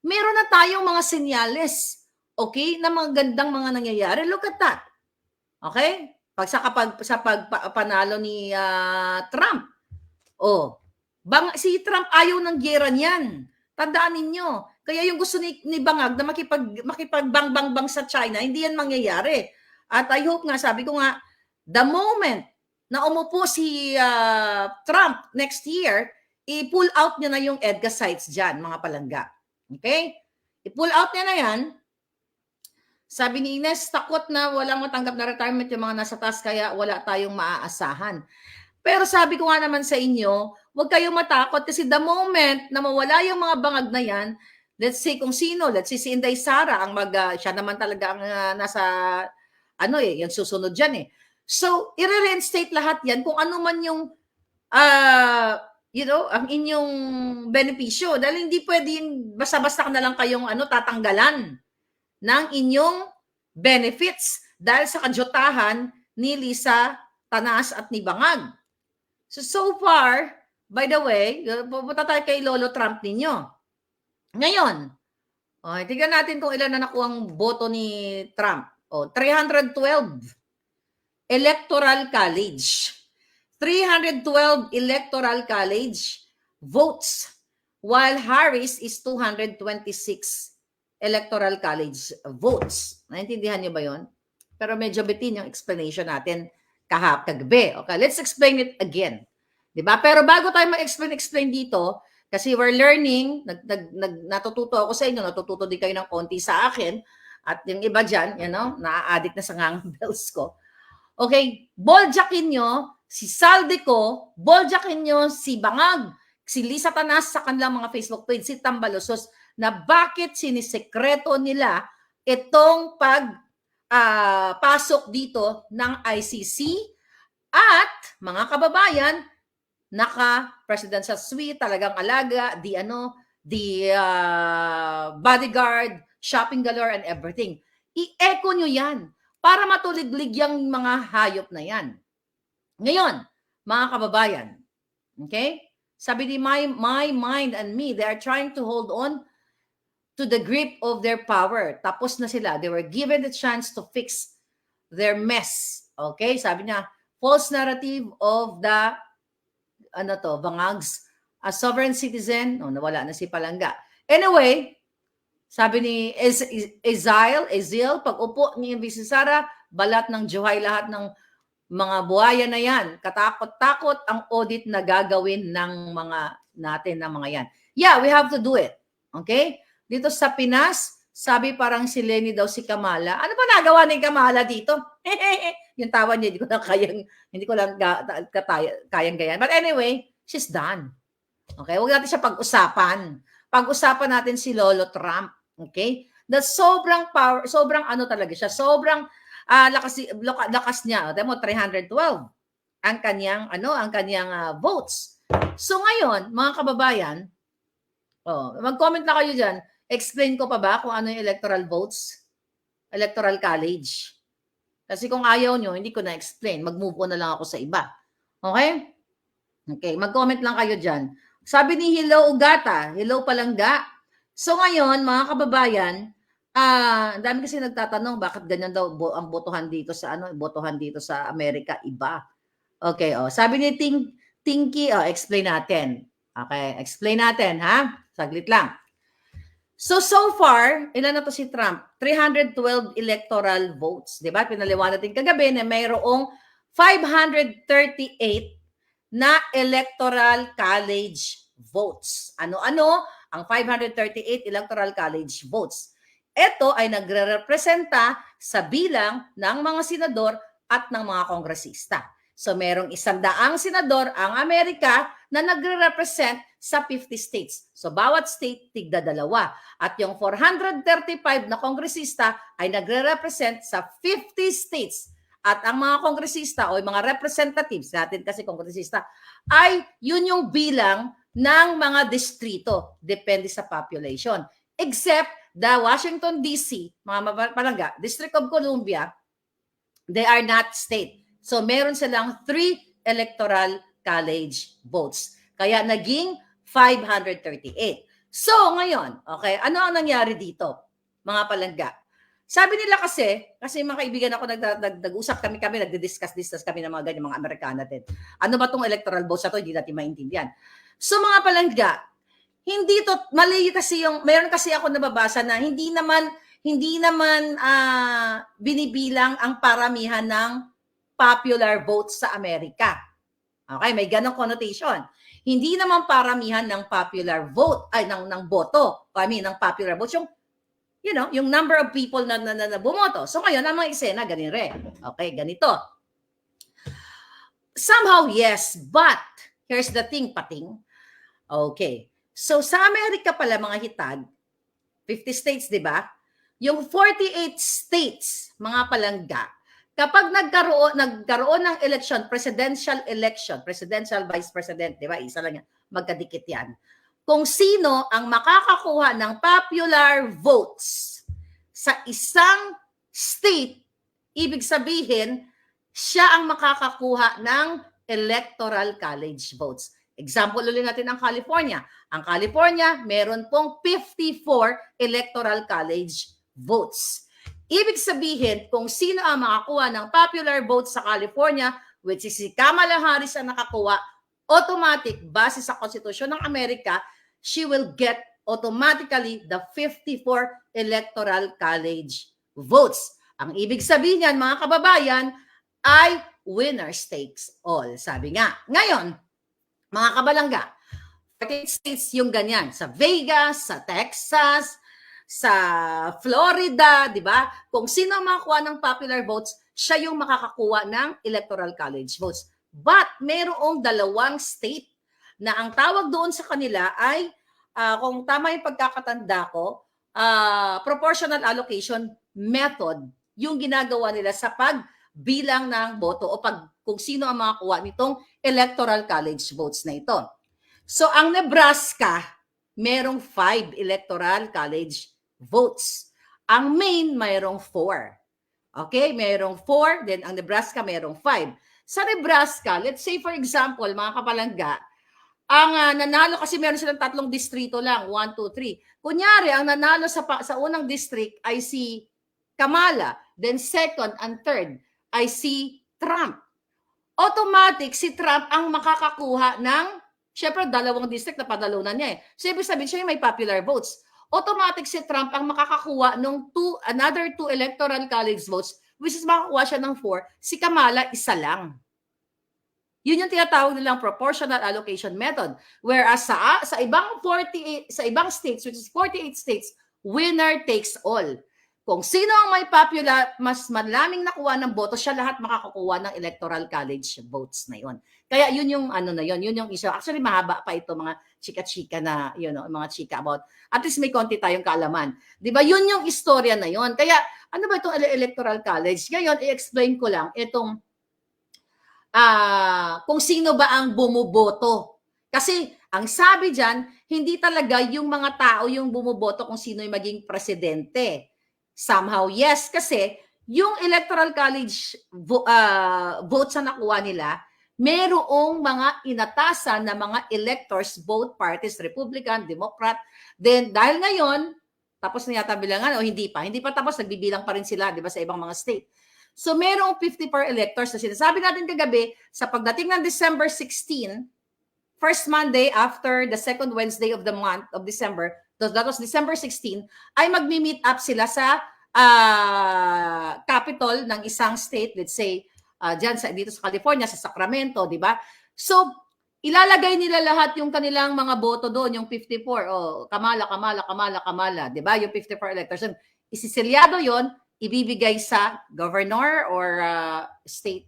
[SPEAKER 1] Meron na tayong mga senyales, okay, na mga gandang mga nangyayari. Look at that. Okay? Sa pagpanalo ni Trump. Si Trump ayaw ng gera niyan. Tandaan ninyo. Kaya yung gusto ni Bangag na makipagbang-bang-bang sa China, hindi yan mangyayari. At I hope nga, sabi ko nga, the moment na umupo si Trump next year, i-pull out niya na yung EDGA sites dyan, mga palangga. Okay? I-pull out niya na yan. Sabi ni Ines, takot na walang matanggap na retirement yung mga nasa taas, kaya wala tayong maaasahan. Pero sabi ko nga naman sa inyo, huwag kayong matakot kasi the moment na mawala yung mga bangag na yan, let's say kung sino, let's say si Inday Sara, siya naman talaga ang nasa, yung susunod dyan eh. So, i-reinstate lahat yan kung ano man yung, ang inyong benepisyo. Dahil hindi pwedeng basta-basta na lang kayong tatanggalan ng inyong benefits dahil sa kajotahan ni Lisa Tanas at ni Bangag. So far, by the way, pupunta tayo kay Lolo Trump ninyo. Ngayon, tignan natin kung ilan na nakuhang boto ni Trump. 312 Electoral College. 312 Electoral College votes, while Harris is 226 Electoral College votes. Naintindihan niyo ba yon? Pero medyo bitin yung explanation natin kagabi. Okay, let's explain it again. Diba? Pero bago tayo mag-explain dito, kasi we're learning, natututo ako sa inyo, natututo din kayo ng konti sa akin, at yung iba dyan, na-addict na sa ngang bells ko. Okay, boljakin nyo si Saldico, boljakin nyo si Bangag, si Lisa Tanas sa kanilang mga Facebook page, si Tambalusos, na bakit sinisekreto nila itong pasok dito ng ICC at mga kababayan, naka-presidential suite, talagang alaga, bodyguard, shopping galore and everything. I-echo nyo yan para matuliglig yung mga hayop na yan. Ngayon, mga kababayan, okay? Sabi ni my mind and me, they are trying to hold on to the grip of their power. Tapos na sila. They were given the chance to fix their mess. Okay? Sabi niya, false narrative of the Bangags, a sovereign citizen. Nawala na si Palangga. Anyway, sabi ni Ezil, pag upo ni Invisi Sara, balat ng Juhay lahat ng mga buhaya na yan. Katakot-takot ang audit na gagawin ng natin ng mga yan. Yeah, we have to do it. Okay? Dito sa Pinas, sabi parang si Lenny daw si Kamala. Ano ba nagawa ni Kamala dito? Yung tawa niya, hindi ko lang kayang gayan. But anyway, she's done. Okay? Huwag natin siya pag-usapan. Pag-usapan natin si Lolo Trump. Okay? Sobrang talaga siya. Sobrang lakas niya. Demo 312 ang kanyang votes. So ngayon, mga kababayan, mag-comment na kayo diyan. Explain ko pa ba kung ano yung electoral votes? Electoral college. Kasi kung ayaw nyo, hindi ko na-explain. Mag-move on na lang ako sa iba. Okay? Okay, mag-comment lang kayo diyan. Sabi ni Hello Ugata, hello Palangga. So ngayon, mga kababayan, dami kasi nagtatanong bakit ganyan daw ang botohan dito sa Amerika iba. Okay, sabi ni Tinky, explain natin. Okay, explain natin ha. Saglit lang. So far, ilan na to si Trump? 312 electoral votes, 'di ba? Pinaliwanag natin kagabi na mayroong 538 na electoral college votes. Ano-ano ang 538 electoral college votes? Ito ay nagre-representa sa bilang ng mga senador at ng mga kongresista. So merong 100 senador ang Amerika na nagre-represent sa 50 states. So bawat state tigda-dalawa. At yung 435 na kongresista ay nagre-represent sa 50 states. At ang mga kongresista o yung mga representatives, natin kasi kongresista, ay yun yung bilang ng mga distrito. Depende sa population. Except the Washington, D.C., mga Palangga, District of Columbia, they are not state. So meron silang 3 electoral college votes. Kaya naging 538. So ngayon, okay, ano ang nangyari dito, mga palangga? Sabi nila kasi mga kaibigan ako, nag-usap kami, nagdi-discuss kami ng mga ganyan, mga Amerikana din. Ano ba tong electoral votes na to? Hindi natin maintindihan. So mga palangga, hindi to, mali kasi yung, meron kasi ako nababasa na hindi naman binibilang ang paramihan ng popular votes sa Amerika. Okay, may ganong connotation. Hindi naman paramihan ng popular vote, ay ng boto, ng popular vote, yung number of people na bumoto. So ngayon, ang mga eksena, ganun rin. Okay, ganito. Somehow, yes, but here's the thing, pating. Okay. So sa Amerika pala, mga hitad, 50 states, di ba? Yung 48 states, mga palangga, kapag nagkaroon ng election, presidential vice president, di ba? Isa lang yan, magkadikit yan. Kung sino ang makakakuha ng popular votes sa isang state, ibig sabihin, siya ang makakakuha ng electoral college votes. Example ulit natin ang California. Ang California, meron pong 54 electoral college votes. Ibig sabihin, kung sino ang makakuha ng popular votes sa California, which is si Kamala Harris ang nakakuha, automatic, base sa Konstitusyon ng Amerika, she will get automatically the 54 electoral college votes. Ang ibig sabihin niyan, mga kababayan, ay winner takes all. Sabi nga. Ngayon, mga kabalangga, 48 states yung ganyan. Sa Vegas, sa Texas, sa Florida, di ba? Kung sino ang makakuha ng popular votes, siya yung makakakuha ng electoral college votes. But mayroong 2 state na ang tawag doon sa kanila ay, kung tama yung pagkakatanda ko, proportional allocation method yung ginagawa nila sa pagbilang ng boto o kung sino ang makakuha nitong electoral college votes na ito. So ang Nebraska, merong 5 electoral college votes. Ang Maine, mayroong 4. Okay, mayroong 4, then ang Nebraska mayroong 5. Sa Nebraska, let's say for example, mga kapalangga, ang nanalo kasi meron silang 3 distrito lang, 1, 2, 3. Kunyari, ang nanalo sa unang district ay si Kamala, then second and third ay si Trump. Automatic, si Trump ang makakakuha ng, syempre 2 district na padalunan niya eh. So, ibig sabihin siya yung may popular votes. Automatic si Trump ang makakakuha ng another 2 electoral college votes, which is makakuha siya ng 4. Si Kamala, isa lang. Yun yung tinatawag nilang proportional allocation method. Whereas sa ibang 48, sa ibang states, which is 48 states, winner takes all. Kung sino ang may popular, mas maraming nakuha ng boto, siya lahat makakakuha ng electoral college votes na yun. Kaya yun yung yun yung issue. Actually, mahaba pa ito, mga chika-chika na, mga chika about, at least may konti tayong kaalaman. Di ba? Yun yung istorya na yun. Kaya, ano ba itong electoral college? Ngayon, i-explain ko lang itong kung sino ba ang bumuboto. Kasi ang sabi dyan, hindi talaga yung mga tao yung bumuboto kung sino yung maging presidente. Somehow, yes, kasi yung electoral college votes na nakuha nila, merong mga inatasan na mga electors, both parties, Republican, Democrat. Then dahil ngayon, tapos na yata bilangan o hindi pa tapos, nagbibilang pa rin sila, di ba, sa ibang mga state. So merong 54 electors na sinasabi natin kagabi, sa pagdating ng December 16, first Monday after the second Wednesday of the month of December, that was December 16, ay magmi-meet up sila sa capital ng isang state, let's say, dito sa California, sa Sacramento, di ba? So, ilalagay nila lahat yung kanilang mga boto doon, yung 54, Kamala, di ba? Yung 54 electors. Isisilyado yon, ibibigay sa governor or state,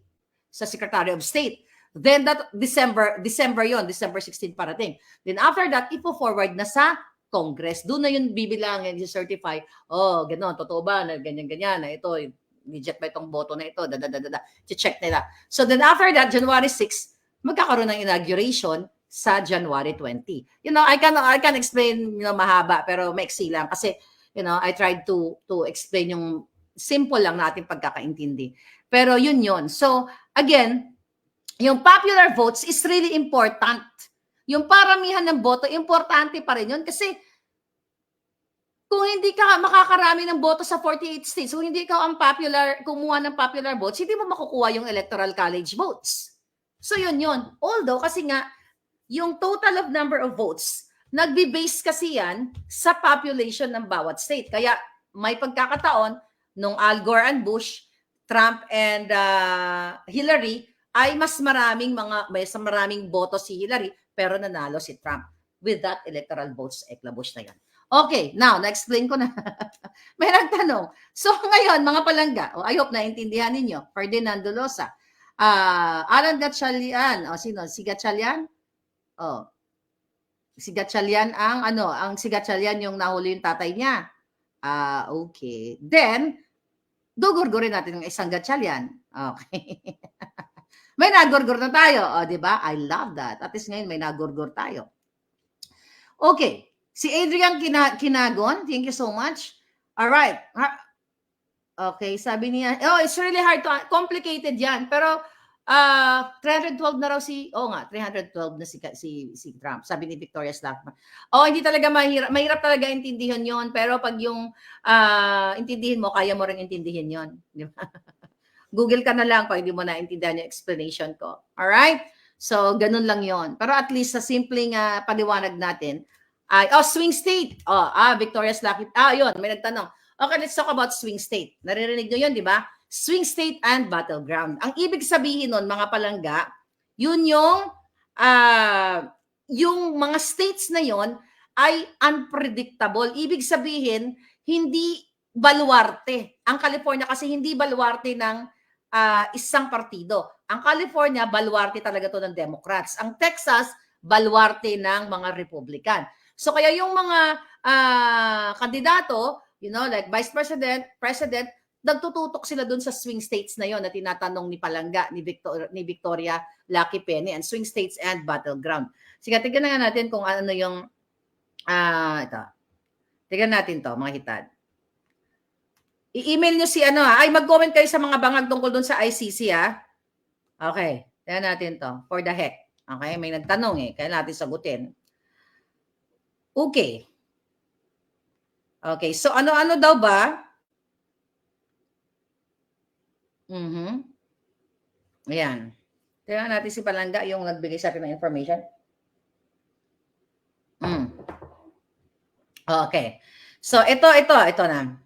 [SPEAKER 1] sa Secretary of State. Then that December yon, December 16 parating. Then after that, ipo-forward na sa Congress. Doon na yun bibilangin, i-certify, gano'n, totoo ba, na ganyan, na ito, reject ba itong boto na ito, check nila. So then after that, January 6, magkakaroon ng inauguration sa January 20. I can explain, mahaba, pero maiksi lang kasi, I tried to explain yung simple lang natin pagkakaintindi. Pero yun. So, again, yung popular votes is really important. Yung paramihan ng boto, importante pa rin yun kasi kung hindi ka makakarami ng boto sa 48 states, kung hindi ka ang kumuha ng popular votes, hindi mo makukuha yung electoral college votes. So yun. Although, kasi nga, yung total of number of votes, nagbe-base kasi yan sa population ng bawat state. Kaya may pagkakataon, nung Al Gore and Bush, Trump and Hillary, ay mas maraming boto si Hillary, pero nanalo si Trump. With that electoral votes, eklabush na yan. Okay, now, na-explain ko na. May nagtanong. So, ngayon, mga palangga, I hope naintindihan ninyo, Ferdinand Dolosa, Alan Gatchalian, sino? Si Gatchalian? Si Gatchalian ang si Gatchalian yung nahuli yung tatay niya. Okay. Then, gugurgurin natin ng isang Gatchalian. Okay. May nagurgur na tayo. Di ba? I love that. At least ngayon, may nagurgur tayo. Okay. Si Adrian Kinagon, thank you so much. All right. Okay, sabi niya, it's really hard to, complicated yan. Pero 312 na raw 312 na si Trump, sabi ni Victoria Slackman. Hindi talaga mahirap talaga intindihan yon, pero pag yung intindihin mo, kaya mo rin intindihin yon, di ba? Google ka na lang pag hindi mo na intindihan yung explanation ko. All right? So, ganun lang yon. Pero at least sa simpleng paliwanag natin, swing state. Victoria Slackman. Yun, may nagtanong. Okay, let's talk about swing state. Naririnig nyo yun, di ba? Swing state and battleground. Ang ibig sabihin nun, mga palangga, yun yung mga states na yon ay unpredictable. Ibig sabihin, hindi baluarte. Ang California kasi hindi baluarte ng isang partido. Ang California, baluarte talaga to ng Democrats. Ang Texas, baluarte ng mga Republican. So kaya yung mga kandidato, like Vice President, President, nagtututok sila dun sa swing states na yon na tinatanong ni Palangga, ni Victoria Lucky Penny, and swing states and battleground. Sige, tignan nga natin kung ano yung, ito. Tignan natin to, mga hitad. I-email nyo si mag-comment kayo sa mga bangag tungkol dun sa ICC, Okay, tignan natin to, for the heck. Okay, may nagtanong kaya natin sagutin. Okay. Okay, so ano-ano daw ba? Ayan. Tingnan natin si Palangga yung nagbigay sa atin ng information. Okay. So ito na.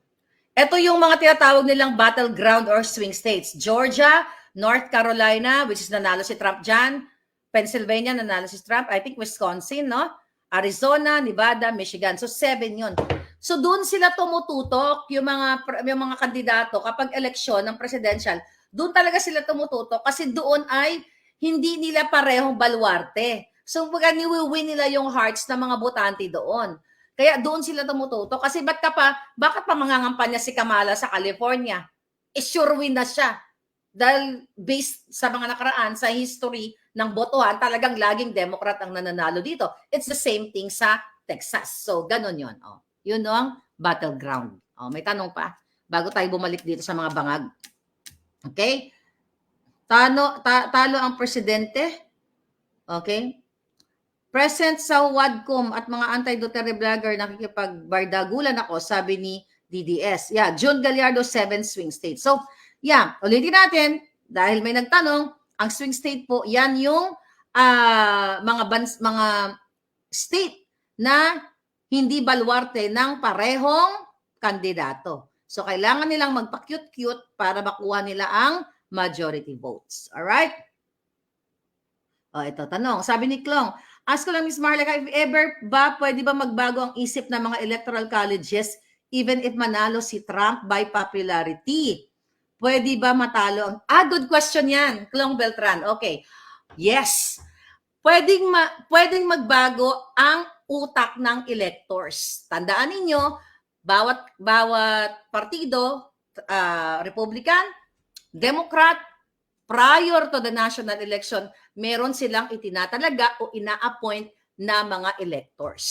[SPEAKER 1] Ito yung mga tinatawag nilang battleground or swing states. Georgia, North Carolina, which is nanalo si Trump dyan. Pennsylvania, nanalo si Trump. I think Wisconsin, no? Arizona, Nevada, Michigan. So 7 yun. So doon sila tumututok, yung mga kandidato kapag eleksyon ng presidential, doon talaga sila tumututok kasi doon ay hindi nila parehong baluarte. So niwi-win nila yung hearts ng mga botante doon. Kaya doon sila tumututok kasi bakit pa mangangampanya si Kamala sa California? Sure win na siya. Dahil based sa mga nakaraan, sa history ng botohan, talagang laging Democrat ang nananalo dito. It's the same thing sa Texas. So, ganun yun. Yun ang battleground. May tanong pa bago tayo bumalik dito sa mga bangag. Okay? Talo ang presidente. Okay? Present sa WADCOM at mga anti-Duterte vlogger nakikipagbardagulan ako, sabi ni DDS. Yeah, June Gallardo, 7 swing states. So, ulitin natin, dahil may nagtanong, ang swing state po, yan yung mga state na hindi baluarte ng parehong kandidato. So, kailangan nilang magpa-cute-cute para makuha nila ang majority votes. Alright? Ito, tanong. Sabi ni Klong, ask ko lang, Ms. Marlaca, if ever pwede ba magbago ang isip ng mga electoral colleges even if manalo si Trump by popularity? Pwede ba matalo? Good question yan, Klong Beltran. Okay. Yes. Pwedeng magbago ang utak ng electors. Tandaan ninyo, bawat partido, Republican, Democrat, prior to the national election, meron silang itinatalaga o ina-appoint na mga electors.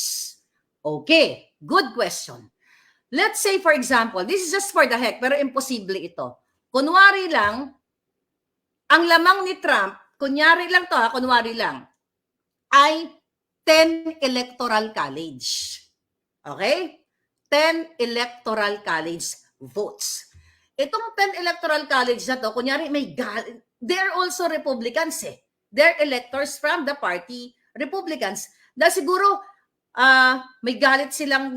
[SPEAKER 1] Okay, good question. Let's say, for example, this is just for the heck, pero imposible ito. Kunwari lang, ang lamang ni Trump, kunyari lang to ha, kunwari lang, ay 10 electoral college. Okay? 10 electoral college votes. Itong 10 electoral college na to, kunyari they're also Republicans eh. They're electors from the party Republicans. Dahil siguro may galit silang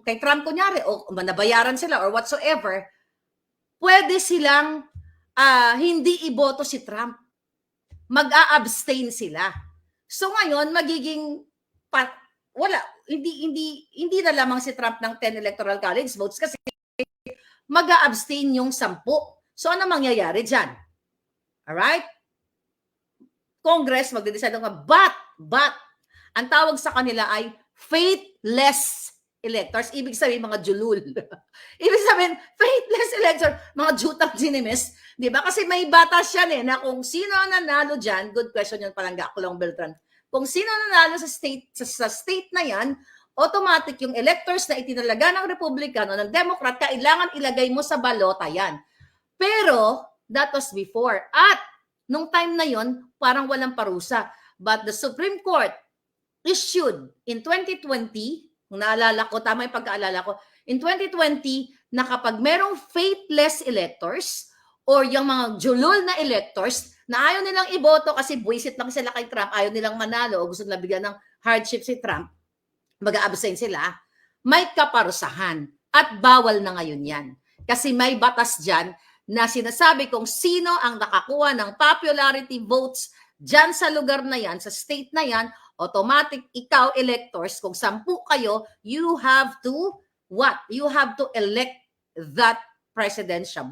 [SPEAKER 1] kay Trump kunyari o nabayaran sila or whatsoever, pwede silang hindi iboto si Trump. Mag-a-abstain sila. So ngayon magiging wala, hindi na lamang si Trump ng 10 electoral college votes kasi mag-a-abstain yung 10. So ano mangyayari diyan? All right? Congress magde-decide ng but ang tawag sa kanila ay faithless electors. Ibig sabihin mga julul. Ibig sabihin faithless electors, mga jutang ginimis, 'di ba? Kasi may batas yan na kung sino ang nanalo diyan, good question yun Palangga, Kulong Beltran. Kung sino nanalo sa state na yan, automatic yung electors na itinalaga ng Republican o ng Democrat, kailangan ilagay mo sa balota yan. Pero, that was before. At, nung time na yon parang walang parusa. But the Supreme Court issued in 2020, kung naalala ko, tama yung pagkaalala ko, in 2020, na kapag merong faithless electors, or yung mga julul na electors, na ayaw nilang iboto kasi buwisit lang sila kay Trump, ayaw nilang manalo o gusto nilang bigyan ng hardship si Trump, mag-a-abstain sila, may kaparusahan. At bawal na ngayon yan. Kasi may batas dyan na sinasabi kung sino ang nakakuha ng popularity votes dyan sa lugar na yan, sa state na yan, automatic ikaw, electors, kung 10 kayo, you have to, what? You have to elect that presidential.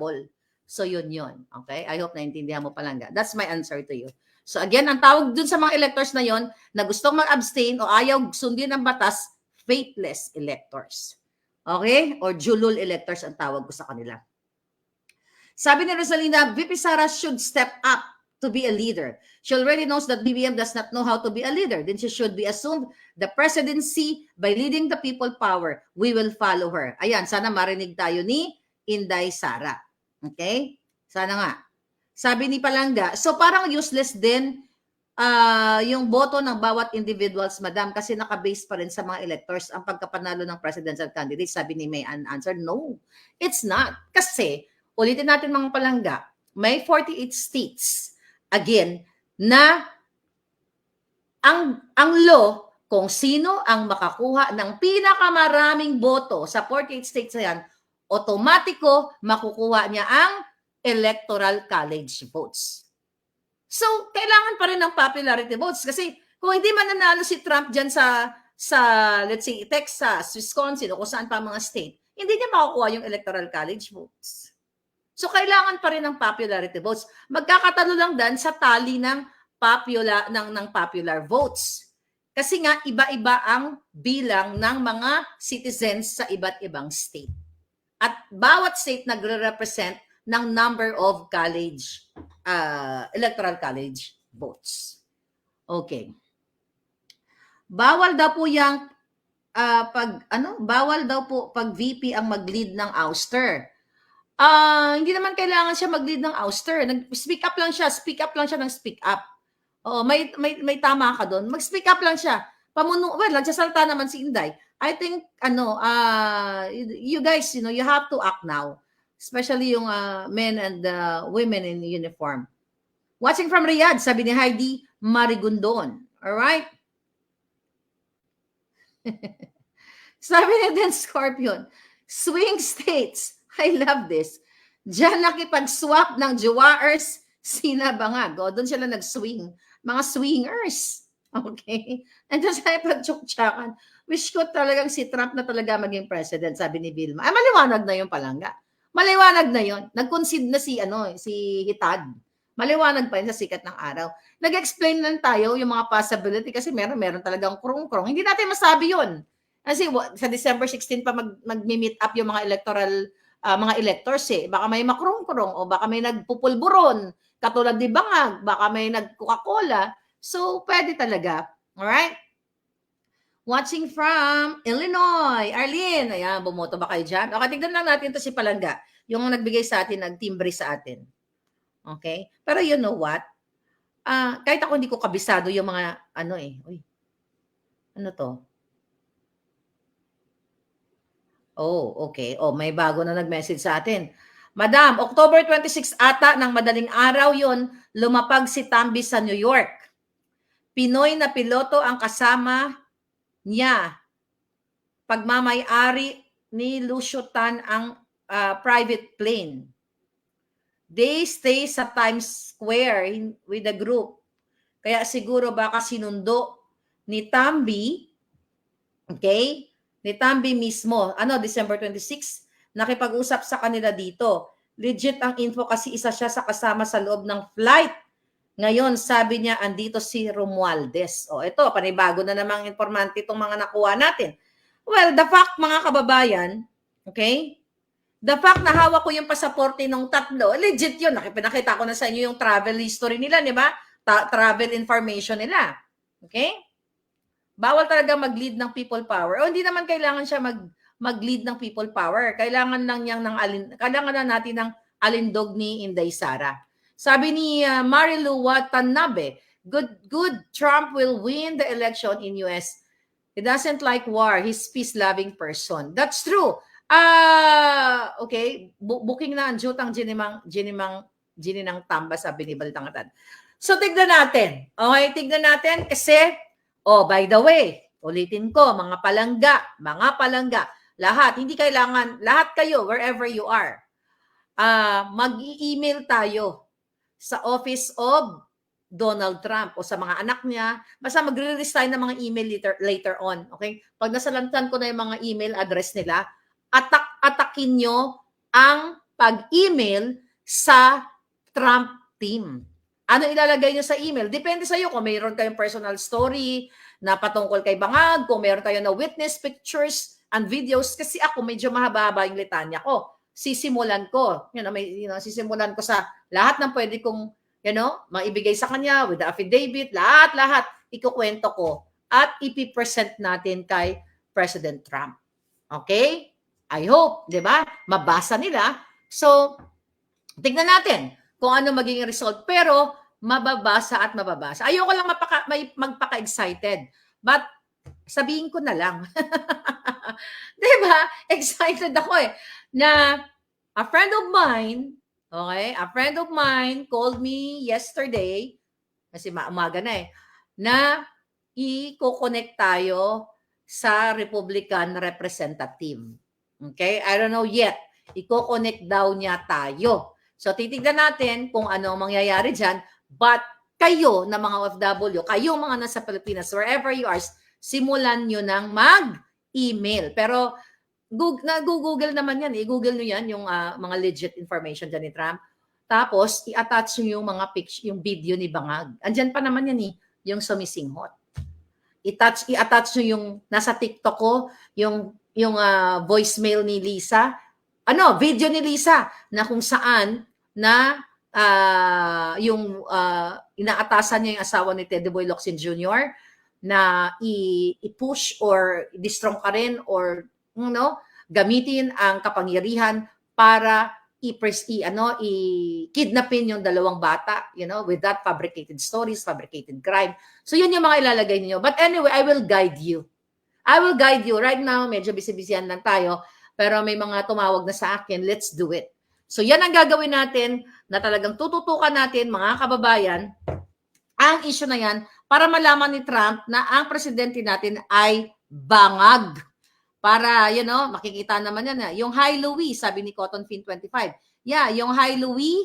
[SPEAKER 1] So yun. Okay? I hope naintindihan mo Palangga. That's my answer to you. So again, ang tawag dun sa mga electors na yon na gustong mag-abstain o ayaw sundin ng batas, faithless electors. Okay? Or julul electors ang tawag ko sa kanila. Sabi ni Rosalina, VP Sara should step up to be a leader. She already knows that BBM does not know how to be a leader. Then she should be assumed the presidency by leading the people power. We will follow her. Ayan, sana marinig tayo ni Inday Sara. Okay? Sana nga. Sabi ni Palangga, so parang useless din yung boto ng bawat individuals, madam, kasi naka-base pa rin sa mga electors ang pagkapanalo ng presidential candidate. Sabi ni May Ann answer, no, it's not. Kasi, ulitin natin mga Palangga, may 48 states, again, na ang law, kung sino ang makakuha ng pinakamaraming boto sa 48 states na yan, otomatiko makukuha niya ang electoral college votes. So, kailangan pa rin ng popularity votes kasi kung hindi man nanalo si Trump dyan sa let's say, Texas, Wisconsin, o kung saan pa mga state, hindi niya makukuha yung electoral college votes. So, kailangan pa rin ng popularity votes. Magkakatalo lang dan sa tali ng popular votes. Kasi nga, iba-iba ang bilang ng mga citizens sa iba't ibang state. At bawat state nagre-represent ng number of college, electoral college votes. Okay. Bawal daw po yung bawal daw po pag VP ang mag-lead ng ouster. Hindi naman kailangan siya mag-lead ng ouster. Speak up lang siya ng speak up. Oh, may tama ka doon. Mag-speak up lang siya. Nagsasalta naman si Inday. I think you guys, you have to act now. Especially yung men and women in uniform. Watching from Riyadh, sabi ni Heidi Marigundon. All right? Sabi ni Den Scorpion, swing states. I love this. Diyan nakipag-swap ng Juwaers sina Bangag. O, doon sila nag-swing. Mga swingers. Okay? And doon sila pag-tsuktsakan. Wish ko talagang si Trump na talaga maging president, sabi ni Vilma. Maliwanag na yung Palangga. Maliwanag na yon. Nag-concede na si Hitad. Maliwanag pa yun sa sikat ng araw. Nag-explain lang tayo yung mga possibility kasi meron talagang krong-krong. Hindi natin masabi yun. Kasi sa December 16 pa mag-meet up yung mga mga electors eh. Baka may makrong-krong o baka may nagpupulburon. Katulad ni Bangag, baka may nag-Coca-Cola. So, pwede talaga. Alright? Watching from Illinois. Arlene, ayan, bumoto ba kayo dyan? Okay, tignan lang natin to si Palangga. Yung nagbigay sa atin, nagtimbre sa atin. Okay? Pero you know what? Kahit ako hindi ko kabisado yung mga ano eh. Uy, ano to? Oh, okay. Oh, may bago na nag-message sa atin. Madam, October 26 ata ng madaling araw yon, lumapag si Tambi sa New York. Pinoy na piloto ang kasama niya. Pagmamay-ari ni Lucio Tan ang private plane. They stay sa Times Square with the group. Kaya siguro baka sinundo ni Tambi, okay? Ni Tambi mismo. Ano, December 26, nakipag-usap sa kanila dito. Legit ang info kasi isa siya sa kasama sa loob ng flight. Ngayon, sabi niya, andito si Romualdez. O, ito, panibago na namang informante itong mga nakuha natin. Well, the fact, mga kababayan, okay? The fact na hawak ko yung pasaporte ng tatlo, legit yun. Pinakita ko na sa inyo yung travel history nila, di ba? Travel information nila. Okay? Bawal talaga mag-lead ng people power. O hindi naman kailangan siya mag-lead ng people power. Kailangan lang niyang kailangan na natin ng alindog ni Inday Sara. Sabi ni Marilu Watanabe, good Trump will win the election in US. He doesn't like war. He's peace-loving person. That's true. Okay. Booking na ang jutang gininang tamba, sabi ni Balitangatan. So, tignan natin. Okay, tignan natin kasi, by the way, ulitin ko, mga palangga, lahat, hindi kailangan, lahat kayo, wherever you are, mag-i-email tayo sa Office of Donald Trump o sa mga anak niya. Basta magre-release tayo ng mga email later on. Okay? Pag nasalantan ko na yung mga email address nila, atakin nyo ang pag-email sa Trump team. Ano ilalagay nyo sa email? Depende sa iyo kung mayroon kayong personal story na patungkol kay Bangag, kung mayroon kayo na witness pictures and videos, kasi ako medyo mahaba-haba yung litanya ko. Sisimulan ko. Sisimulan ko sa lahat ng pwede kong maibigay sa kanya with the affidavit, lahat, ikukwento ko at ipipresent natin kay President Trump. Okay? I hope, di ba? Mabasa nila. So, tignan natin kung ano magiging result. Pero, mababasa at mababasa. Ayoko lang magpaka-excited. But, sabihin ko na lang. Di ba? Excited ako na a friend of mine, okay, a friend of mine called me yesterday, kasi umaga na na i-connect tayo sa Republican representative. Okay? I don't know yet. I-connect daw niya tayo. So, titignan natin kung ano mangyayari dyan. But, kayo na mga OFW, kayo mga nasa Pilipinas, wherever you are, simulan nyo nang mag-email. Pero, Google naman yan. I-Google nyo yan, yung mga legit information dyan ni Trump. Tapos, i-attach nyo yung mga picture, yung video ni Bangag. Andyan pa naman yan yung sumisinghot. I-attach nyo yung nasa TikTok ko, yung voicemail ni Lisa. Video ni Lisa na kung saan na inaatasan niya yung asawa ni Teddy Boy Locsin Jr. na i-push or i-distrong ka rin or gamitin ang kapangyarihan para i-kidnapin yung dalawang bata, with that fabricated stories, fabricated crime. So yun yung mga ilalagay niyo. But anyway, I will guide you. Right now, medyo busy-busyhan lang tayo, pero may mga tumawag na sa akin, let's do it. So yan ang gagawin natin na talagang tututukan natin, mga kababayan, ang issue na yan para malaman ni Trump na ang presidente natin ay bangag. Para, makikita naman yan. Yung Hi Louie, sabi ni Cotton Fin 25. Yeah, yung Hi Louie,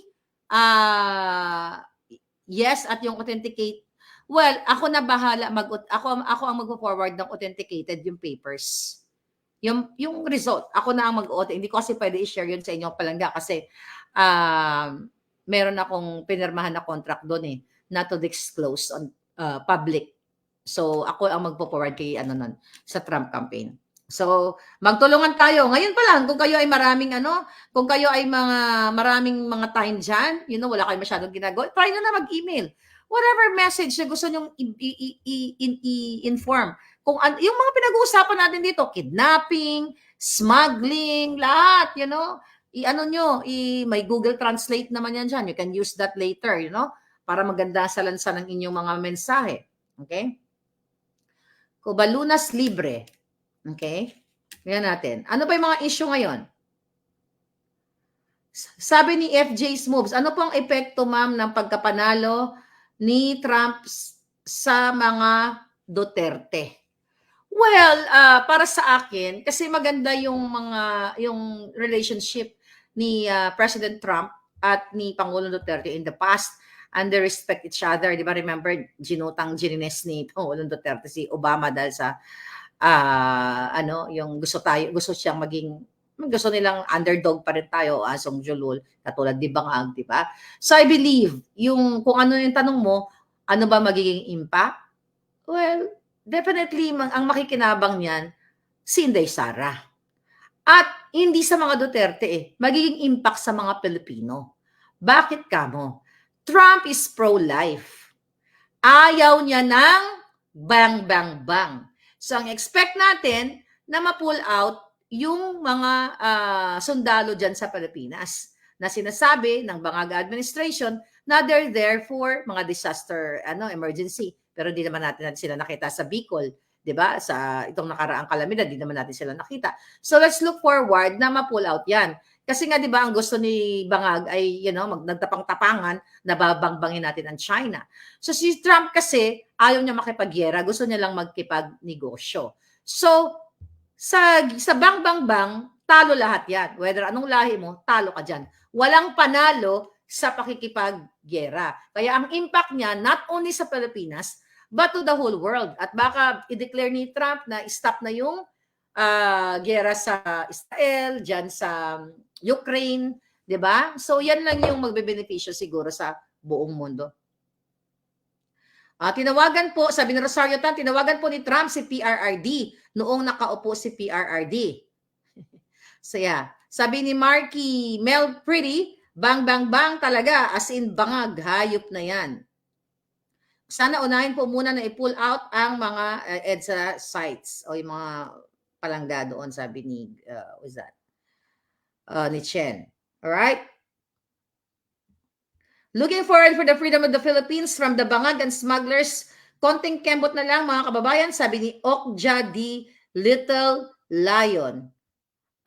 [SPEAKER 1] yes, at yung authenticate. Well, ako na bahala, ako ang mag-forward ng authenticated yung papers. Yung result, ako na ang mag-authenticate. Hindi ko kasi pwede i-share yun sa inyo palangga kasi meron akong pinirmahan na contract doon not to disclose on public. So, ako ang magpo-forward kay sa Trump campaign. So, magtulungan tayo. Ngayon pa lang, kung kayo ay maraming mga time dyan, wala kayo masyadong ginagawa, try nyo na mag-email. Whatever message na gusto nyong i-inform. Kung yung mga pinag-uusapan natin dito, kidnapping, smuggling, lahat, i-ano nyo, may Google Translate naman yan dyan. You can use that later, para maganda sa lansa ng inyong mga mensahe. Okay? Kubalunas libre. Okay? Yan natin. Ano pa yung mga issue ngayon? Sabi ni FJ's Moves, ano pong epekto, ma'am, ng pagkapanalo ni Trump sa mga Duterte? Well, para sa akin, kasi maganda yung relationship ni President Trump at ni Pangulong Duterte in the past, and they respect each other. Di ba, remember, ginines ni Pangulong Duterte si Obama dahil sa yung gusto siyang gusto nilang underdog pa rin tayo, Asong Julul, katulad ni Bangag, di ba? So I believe, kung ano yung tanong mo, ano ba magiging impact? Well, definitely, ang makikinabang niyan, si Inday Sara. At hindi sa mga Duterte magiging impact sa mga Pilipino. Bakit kamo? Trump is pro-life. Ayaw niya ng bang, bang, bang. So, ang expect natin na ma-pull out yung mga sundalo dyan sa Pilipinas na sinasabi ng Bangaga administration na they're there for mga disaster emergency. Pero di naman natin sila nakita sa Bicol, 'di ba? Sa itong nakaraang kalamidad, di naman natin sila nakita. So let's look forward na ma-pull out 'yan. Kasi nga 'di ba ang gusto ni Bangag ay magnagtapang-tapangan na babangbangin natin ang China. So si Trump kasi ayaw niya makipagyera, gusto niya lang magkipagnegosyo. So sa bang bang bang, talo lahat 'yan. Whether anong lahi mo, talo ka diyan. Walang panalo sa pakikipagyera. Kaya ang impact niya not only sa Pilipinas but to the whole world. At baka i-declare ni Trump na stop na yung gera sa Israel, dyan sa Ukraine, di ba? So yan lang yung magbebenepisyo siguro sa buong mundo. Tinawagan po, sabi ni Rosario Tan, tinawagan po ni Trump si PRRD noong nakaupo si PRRD. So yeah. Sabi ni Marky Mel Pretty, bang bang bang talaga, as in bangag, hayop na yan. Sana unahin po muna na i-pull out ang mga EDSA sites o yung mga palangga doon, sabi ni, what's that? Ni Chen. Alright? Looking forward for the freedom of the Philippines from the bangag and smugglers. Konting kembot na lang, mga kababayan, sabi ni Okja D. Little Lion.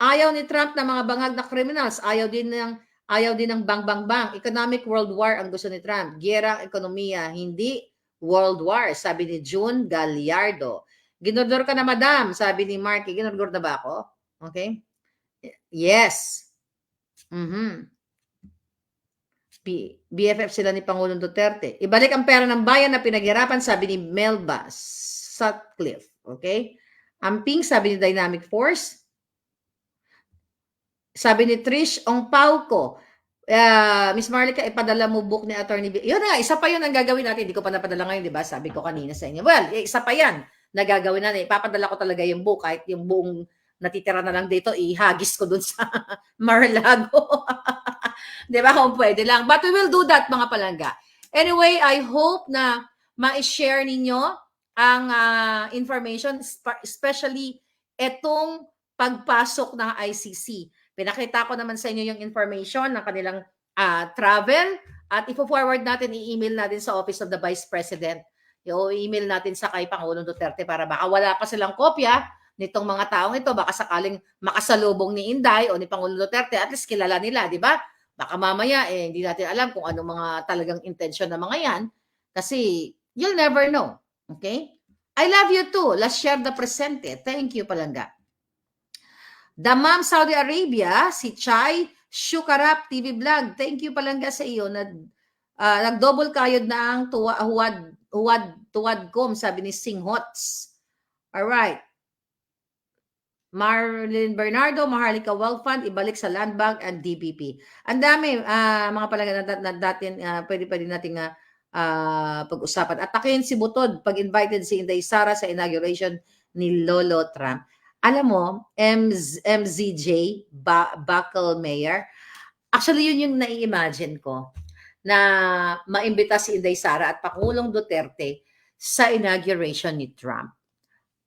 [SPEAKER 1] Ayaw ni Trump na mga bangag na criminals. Ayaw din ng bang bang bang. Economic world war ang gusto ni Trump. Giyera ekonomiya, hindi world war, sabi ni June Gallardo. Ginordor ka na, madam, sabi ni Marky. Ginordor na ba ako? Okay? Yes. BFF sila ni Pangulong Duterte. Ibalik ang pera ng bayan na pinaghirapan, sabi ni Melba Sutcliffe. Okay? Amping, sabi ni Dynamic Force. Sabi ni Trish Ongpauco, Miss Marlica, ipadala mo book ni Attorney B. Yun nga, isa pa yun ang gagawin natin. Hindi ko pa napadala ngayon, di ba? Sabi ko kanina sa inyo. Well, isa pa yan na gagawin natin. Ipapadala ko talaga yung book. Kahit yung buong natitira na lang dito, ihagis ko dun sa Mar-a-Lago. Di ba? Kung pwede lang. But we will do that, mga palangga. Anyway, I hope na ma-share ninyo ang information, especially etong pagpasok ng ICC. Pinakita ko naman sa inyo yung information ng kanilang travel at i-forward natin, i-email natin sa Office of the Vice President. I-email natin sa kay Pangulong Duterte para baka wala pa silang kopya nitong mga taong ito, baka sakaling makasalubong ni Inday o ni Pangulong Duterte, at least kilala nila, di ba? Baka mamaya hindi natin alam kung anong mga talagang intention ng mga yan kasi you'll never know. Okay? I love you too. Let's share the presente. Thank you, Palangga. Damam Saudi Arabia, si Chai Shukarap TV Vlog. Thank you, Palangga, sa iyo. Nag-double kayod na ang tuwadkom, sabi ni Singhots. Alright. Marlene Bernardo, Maharlika Wealth Fund, ibalik sa Land Bank and DPP. Ang dami, mga Palangga na datin, pwede nating pag-usapan. Atakin si Butod pag invited si Inday Sara sa inauguration ni Lolo Trump. Alam mo, MZJ, Buckle Mayor, actually yun yung nai-imagine ko na maimbita si Inday Sara at Pangulong Duterte sa inauguration ni Trump.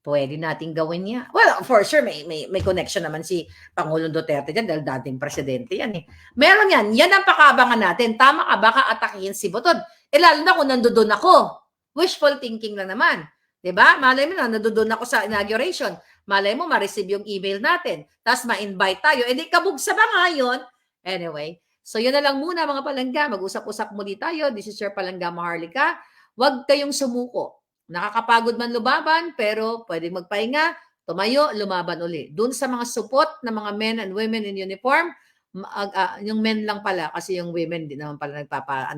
[SPEAKER 1] pwede nating gawin niya. Well, for sure, may connection naman si Pangulong Duterte dyan dahil dating presidente yan eh. Meron yan. Yan ang pakaabangan natin. Tama ka, baka atakihin si Butod. Lalo na kung nandoon ako. Wishful thinking lang naman. Diba? Malay mo na, nandoon ako sa inauguration. Malay mo, ma-receive yung email natin. Tapos ma-invite tayo. Di kabog sa ba ngayon? Anyway, so yun na lang muna mga palangga. Mag-usap-usap muli tayo. This is your Palangga Maharlika. Huwag kayong sumuko. Nakakapagod man lumaban, pero pwedeng magpahinga, tumayo, lumaban uli. Doon sa mga support na mga men and women in uniform, yung men lang pala, kasi yung women, di naman pala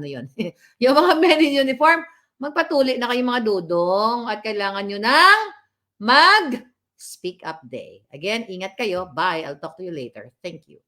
[SPEAKER 1] yun. Yung mga men in uniform, magpatuli na kayong mga dudong at kailangan nyo ng mag-speak up day. Again, ingat kayo. Bye. I'll talk to you later. Thank you.